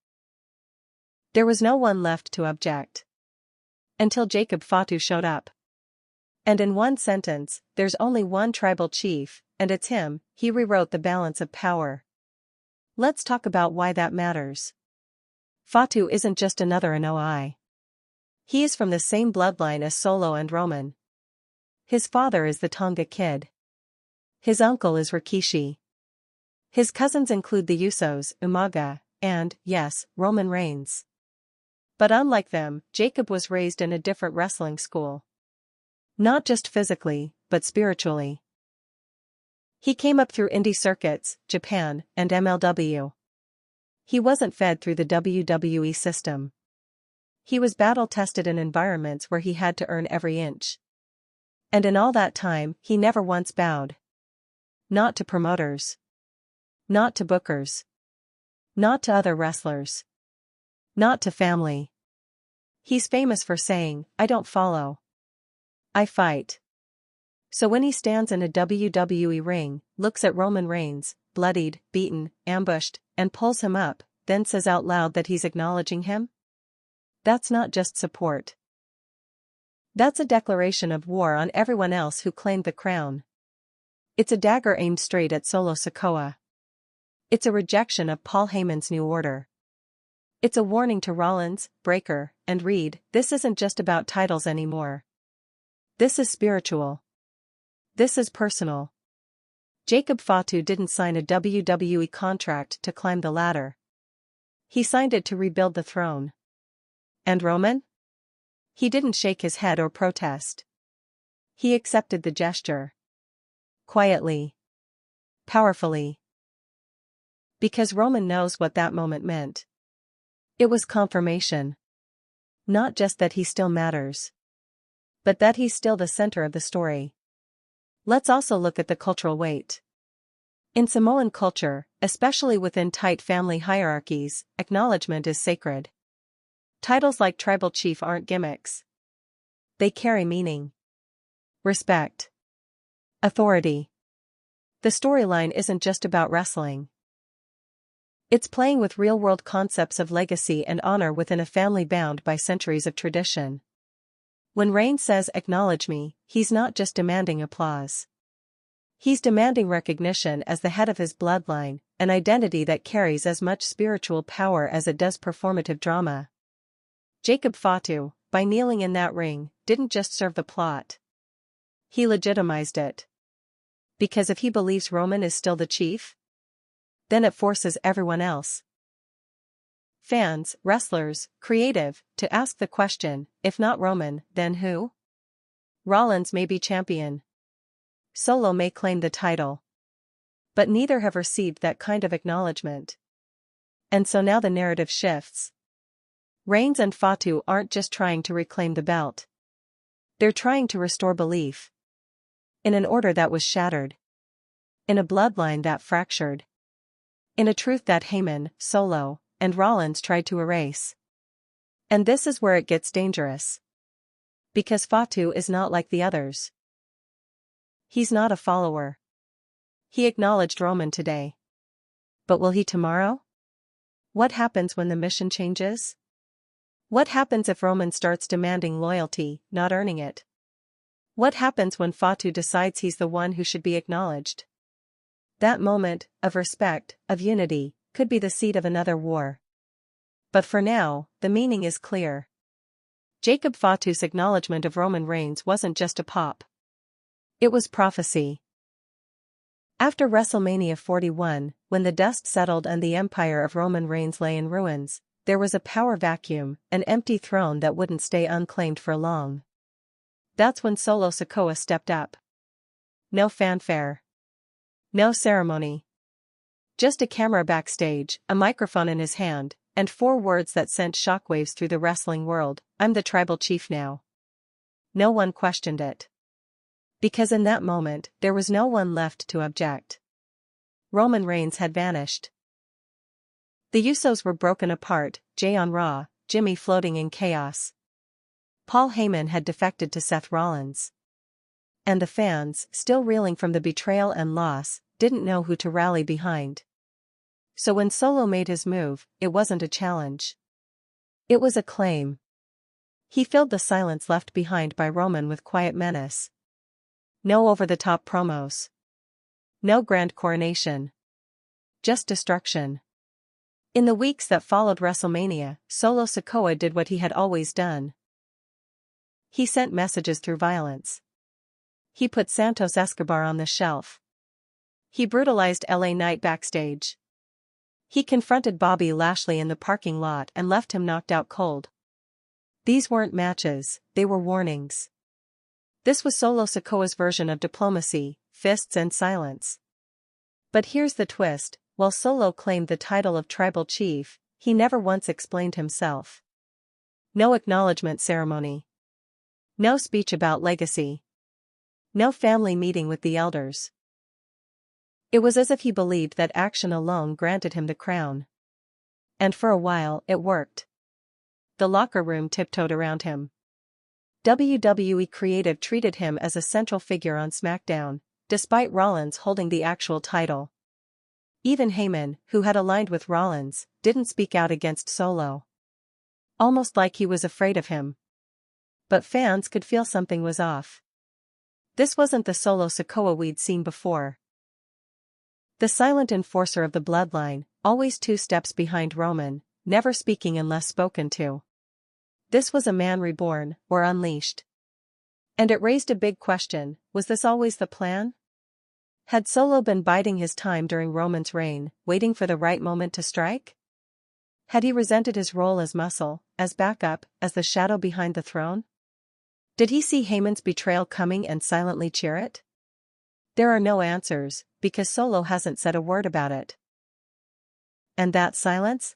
There was no one left to object. Until Jacob Fatu showed up. And in one sentence, "There's only one tribal chief, and it's him," he rewrote the balance of power. Let's talk about why that matters. Fatu isn't just another Anoa'i. He is from the same bloodline as Solo and Roman. His father is the Tonga Kid. His uncle is Rikishi. His cousins include the Usos, Umaga, and, yes, Roman Reigns. But unlike them, Jacob was raised in a different wrestling school. Not just physically, but spiritually. He came up through indie circuits, Japan, and MLW. He wasn't fed through the WWE system. He was battle-tested in environments where he had to earn every inch. And in all that time, he never once bowed. Not to promoters. Not to bookers. Not to other wrestlers. Not to family. He's famous for saying, "I don't follow. I fight." So when he stands in a WWE ring, looks at Roman Reigns, bloodied, beaten, ambushed, and pulls him up, then says out loud that he's acknowledging him? That's not just support. That's a declaration of war on everyone else who claimed the crown. It's a dagger aimed straight at Solo Sikoa. It's a rejection of Paul Heyman's New Order. It's a warning to Rollins, Breakker, and Reed. This isn't just about titles anymore. This is spiritual. This is personal. Jacob Fatu didn't sign a WWE contract to climb the ladder. He signed it to rebuild the throne. And Roman? He didn't shake his head or protest. He accepted the gesture. Quietly. Powerfully. Because Roman knows what that moment meant. It was confirmation. Not just that he still matters. But that he's still the center of the story. Let's also look at the cultural weight. In Samoan culture, especially within tight family hierarchies, acknowledgement is sacred. Titles like tribal chief aren't gimmicks. They carry meaning. Respect. Authority. The storyline isn't just about wrestling. It's playing with real-world concepts of legacy and honor within a family bound by centuries of tradition. When Reigns says "acknowledge me," he's not just demanding applause. He's demanding recognition as the head of his bloodline, an identity that carries as much spiritual power as it does performative drama. Jacob Fatu, by kneeling in that ring, didn't just serve the plot. He legitimized it. Because if he believes Roman is still the chief, then it forces everyone else. Fans, wrestlers, creative, to ask the question, if not Roman, then who? Rollins may be champion. Solo may claim the title. But neither have received that kind of acknowledgement. And so now the narrative shifts. Reigns and Fatu aren't just trying to reclaim the belt. They're trying to restore belief. In an order that was shattered. In a bloodline that fractured. In a truth that Heyman, Solo, and Rollins tried to erase. And this is where it gets dangerous. Because Fatu is not like the others. He's not a follower. He acknowledged Roman today. But will he tomorrow? What happens when the mission changes? What happens if Roman starts demanding loyalty, not earning it? What happens when Fatu decides he's the one who should be acknowledged? That moment, of respect, of unity, could be the seed of another war. But for now, the meaning is clear. Jacob Fatu's acknowledgement of Roman Reigns wasn't just a pop. It was prophecy. After WrestleMania 41, when the dust settled and the empire of Roman Reigns lay in ruins, there was a power vacuum, an empty throne that wouldn't stay unclaimed for long. That's when Solo Sikoa stepped up. No fanfare. No ceremony. Just a camera backstage, a microphone in his hand, and 4 words that sent shockwaves through the wrestling world: "I'm the tribal chief now." No one questioned it. Because in that moment, there was no one left to object. Roman Reigns had vanished. The Usos were broken apart, Jay on Raw, Jimmy floating in chaos. Paul Heyman had defected to Seth Rollins. And the fans, still reeling from the betrayal and loss, didn't know who to rally behind. So when Solo made his move, it wasn't a challenge. It was a claim. He filled the silence left behind by Roman with quiet menace. No over-the-top promos. No grand coronation. Just destruction. In the weeks that followed WrestleMania, Solo Sikoa did what he had always done. He sent messages through violence. He put Santos Escobar on the shelf. He brutalized LA Knight backstage. He confronted Bobby Lashley in the parking lot and left him knocked out cold. These weren't matches, they were warnings. This was Solo Sikoa's version of diplomacy, fists and silence. But here's the twist, while Solo claimed the title of tribal chief, he never once explained himself. No acknowledgement ceremony. No speech about legacy. No family meeting with the elders. It was as if he believed that action alone granted him the crown. And for a while, it worked. The locker room tiptoed around him. WWE Creative treated him as a central figure on SmackDown, despite Rollins holding the actual title. Even Heyman, who had aligned with Rollins, didn't speak out against Solo. Almost like he was afraid of him. But fans could feel something was off. This wasn't the Solo Sikoa we'd seen before. The silent enforcer of the bloodline, always 2 steps behind Roman, never speaking unless spoken to. This was a man reborn, or unleashed. And it raised a big question, was this always the plan? Had Solo been biding his time during Roman's reign, waiting for the right moment to strike? Had he resented his role as muscle, as backup, as the shadow behind the throne? Did he see Heyman's betrayal coming and silently cheer it? There are no answers, because Solo hasn't said a word about it. And that silence?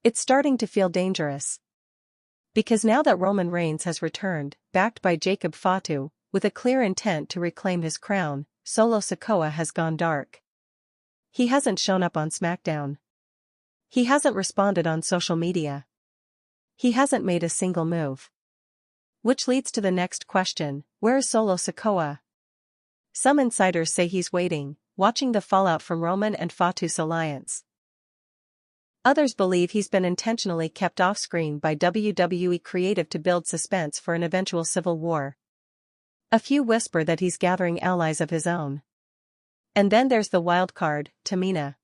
It's starting to feel dangerous. Because now that Roman Reigns has returned, backed by Jacob Fatu, with a clear intent to reclaim his crown, Solo Sikoa has gone dark. He hasn't shown up on SmackDown. He hasn't responded on social media. He hasn't made a single move. Which leads to the next question, where is Solo Sikoa? Some insiders say he's waiting, watching the fallout from Roman and Fatu's alliance. Others believe he's been intentionally kept off-screen by WWE Creative to build suspense for an eventual civil war. A few whisper that he's gathering allies of his own. And then there's the wild card, Tamina.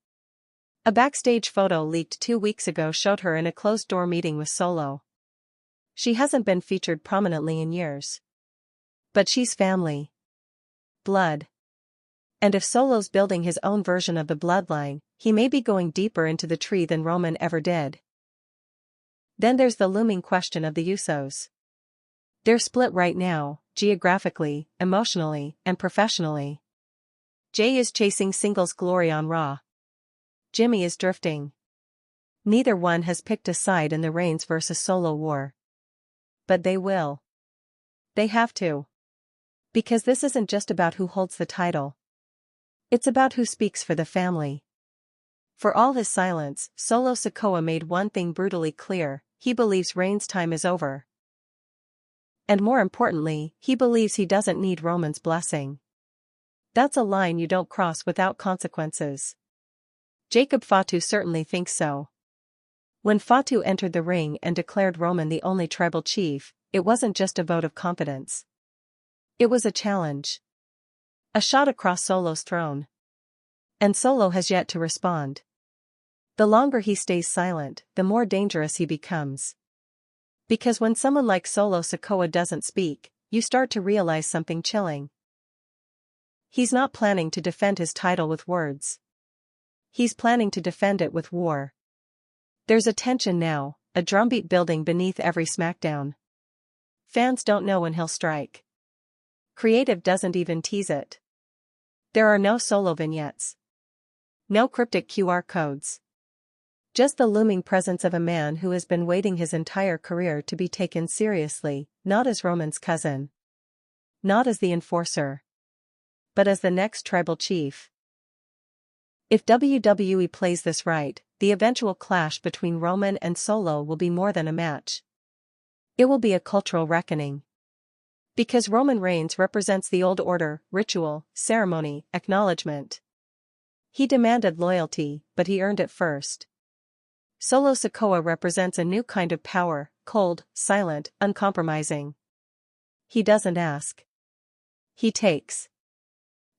A backstage photo leaked 2 weeks ago showed her in a closed-door meeting with Solo. She hasn't been featured prominently in years. But she's family. Blood. And if Solo's building his own version of the bloodline, he may be going deeper into the tree than Roman ever did. Then there's the looming question of the Usos. They're split right now, geographically, emotionally, and professionally. Jay is chasing singles glory on Raw. Jimmy is drifting. Neither one has picked a side in the Reigns versus Solo war. But they will. They have to. Because this isn't just about who holds the title. It's about who speaks for the family. For all his silence, Solo Sikoa made one thing brutally clear, he believes Reigns' time is over. And more importantly, he believes he doesn't need Roman's blessing. That's a line you don't cross without consequences. Jacob Fatu certainly thinks so. When Fatu entered the ring and declared Roman the only tribal chief, it wasn't just a vote of confidence. It was a challenge. A shot across Solo's throne. And Solo has yet to respond. The longer he stays silent, the more dangerous he becomes. Because when someone like Solo Sikoa doesn't speak, you start to realize something chilling. He's not planning to defend his title with words. He's planning to defend it with war. There's a tension now, a drumbeat building beneath every SmackDown. Fans don't know when he'll strike. Creative doesn't even tease it. There are no Solo vignettes. No cryptic QR codes. Just the looming presence of a man who has been waiting his entire career to be taken seriously, not as Roman's cousin. Not as the enforcer. But as the next tribal chief. If WWE plays this right, the eventual clash between Roman and Solo will be more than a match. It will be a cultural reckoning. Because Roman Reigns represents the old order, ritual, ceremony, acknowledgement. He demanded loyalty, but he earned it first. Solo Sikoa represents a new kind of power, cold, silent, uncompromising. He doesn't ask. He takes.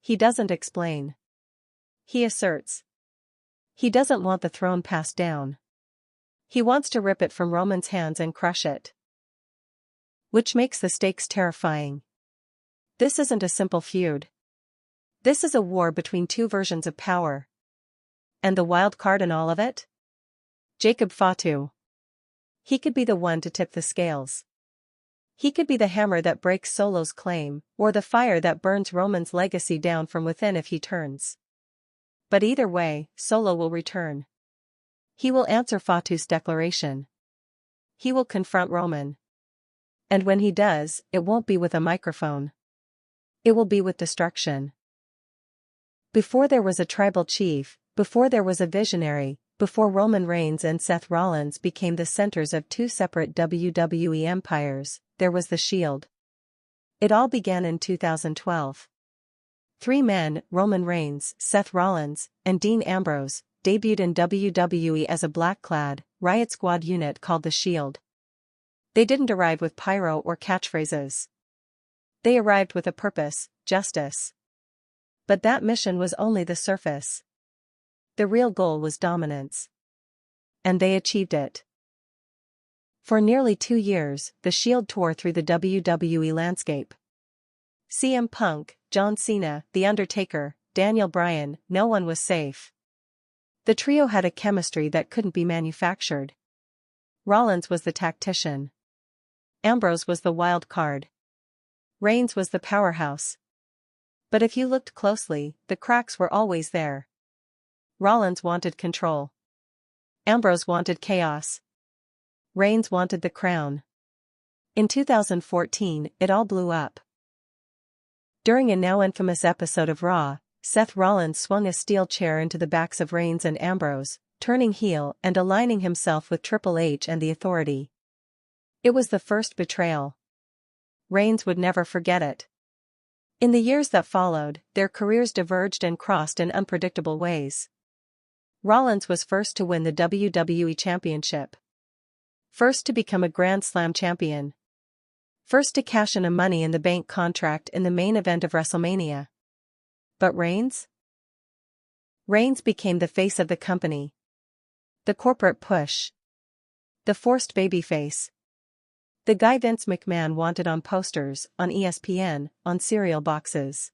He doesn't explain. He asserts. He doesn't want the throne passed down. He wants to rip it from Roman's hands and crush it. Which makes the stakes terrifying. This isn't a simple feud. This is a war between two versions of power. And the wild card in all of it? Jacob Fatu. He could be the one to tip the scales. He could be the hammer that breaks Solo's claim, or the fire that burns Roman's legacy down from within if he turns. But either way, Solo will return. He will answer Fatu's declaration. He will confront Roman. And when he does, it won't be with a microphone. It will be with destruction. Before there was a tribal chief, before there was a visionary, before Roman Reigns and Seth Rollins became the centers of two separate WWE empires, there was the Shield. It all began in 2012. Three men, Roman Reigns, Seth Rollins, and Dean Ambrose, debuted in WWE as a black-clad, riot squad unit called the Shield. They didn't arrive with pyro or catchphrases. They arrived with a purpose, justice. But that mission was only the surface. The real goal was dominance. And they achieved it. For nearly 2 years, the Shield tore through the WWE landscape. CM Punk, John Cena, The Undertaker, Daniel Bryan, no one was safe. The trio had a chemistry that couldn't be manufactured. Rollins was the tactician. Ambrose was the wild card. Reigns was the powerhouse. But if you looked closely, the cracks were always there. Rollins wanted control. Ambrose wanted chaos. Reigns wanted the crown. In 2014, it all blew up. During a now infamous episode of Raw, Seth Rollins swung a steel chair into the backs of Reigns and Ambrose, turning heel and aligning himself with Triple H and the Authority. It was the first betrayal. Reigns would never forget it. In the years that followed, their careers diverged and crossed in unpredictable ways. Rollins was first to win the WWE Championship. First to become a Grand Slam champion. First to cash in a Money in the Bank contract in the main event of WrestleMania. But Reigns? Reigns became the face of the company. The corporate push. The forced babyface. The guy Vince McMahon wanted on posters, on ESPN, on cereal boxes.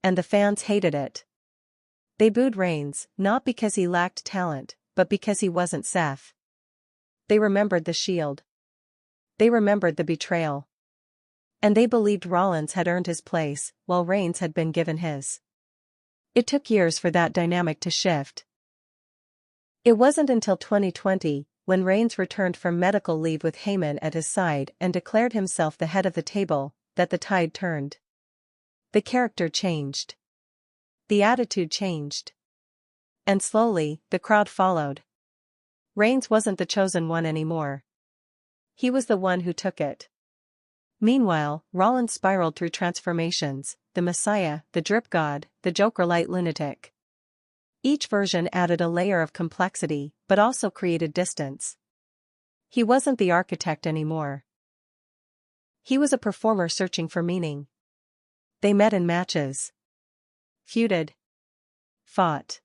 And the fans hated it. They booed Reigns, not because he lacked talent, but because he wasn't Seth. They remembered the Shield. They remembered the betrayal. And they believed Rollins had earned his place, while Reigns had been given his. It took years for that dynamic to shift. It wasn't until 2020, when Reigns returned from medical leave with Heyman at his side and declared himself the head of the table, that the tide turned. The character changed. The attitude changed. And slowly, the crowd followed. Reigns wasn't the chosen one anymore. He was the one who took it. Meanwhile, Rollins spiraled through transformations, the Messiah, the Drip God, the Joker-light lunatic. Each version added a layer of complexity, but also created distance. He wasn't the architect anymore. He was a performer searching for meaning. They met in matches. Feuded. Fought.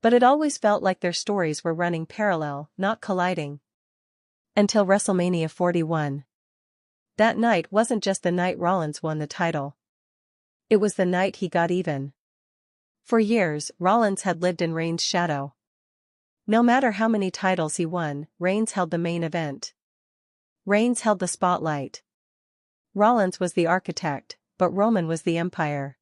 But it always felt like their stories were running parallel, not colliding. Until WrestleMania 41. That night wasn't just the night Rollins won the title. It was the night he got even. For years, Rollins had lived in Reigns' shadow. No matter how many titles he won, Reigns held the main event. Reigns held the spotlight. Rollins was the architect, but Roman was the empire.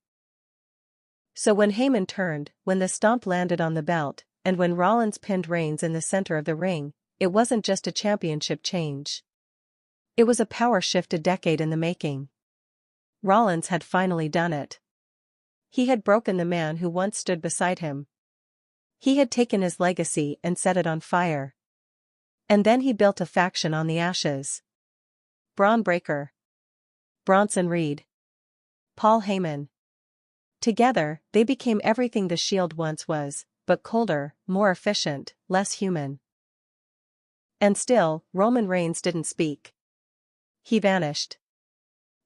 So when Heyman turned, when the stomp landed on the belt, and when Rollins pinned Reigns in the center of the ring, it wasn't just a championship change. It was a power shift a decade in the making. Rollins had finally done it. He had broken the man who once stood beside him. He had taken his legacy and set it on fire. And then he built a faction on the ashes. Braun Breaker. Bronson Reed. Paul Heyman. Together, they became everything the Shield once was, but colder, more efficient, less human. And still, Roman Reigns didn't speak. He vanished.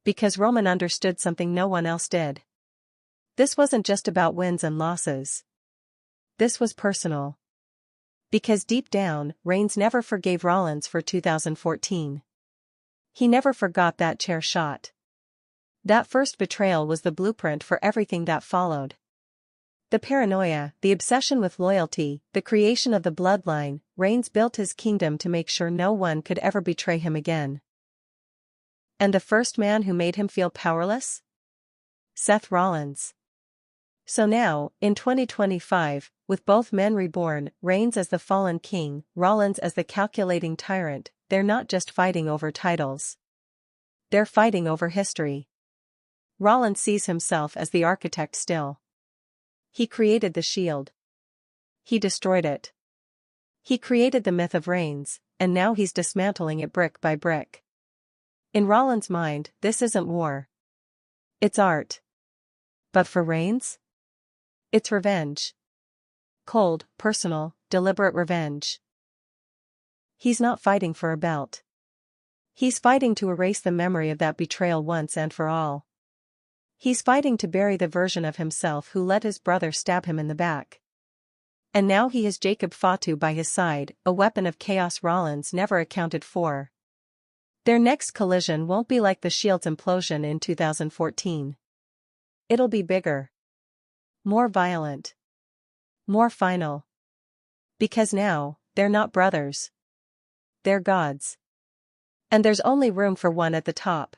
Because Roman understood something no one else did. This wasn't just about wins and losses. This was personal. Because deep down, Reigns never forgave Rollins for 2014. He never forgot that chair shot. That first betrayal was the blueprint for everything that followed. The paranoia, the obsession with loyalty, the creation of the bloodline, Reigns built his kingdom to make sure no one could ever betray him again. And the first man who made him feel powerless? Seth Rollins. So now, in 2025, with both men reborn, Reigns as the fallen king, Rollins as the calculating tyrant, they're not just fighting over titles. They're fighting over history. Rollins sees himself as the architect still. He created the Shield. He destroyed it. He created the myth of Reigns, and now he's dismantling it brick by brick. In Rollins' mind, this isn't war. It's art. But for Reigns? It's revenge. Cold, personal, deliberate revenge. He's not fighting for a belt. He's fighting to erase the memory of that betrayal once and for all. He's fighting to bury the version of himself who let his brother stab him in the back. And now he has Jacob Fatu by his side, a weapon of chaos Rollins never accounted for. Their next collision won't be like the Shield's implosion in 2014. It'll be bigger. More violent. More final. Because now, they're not brothers. They're gods. And there's only room for one at the top.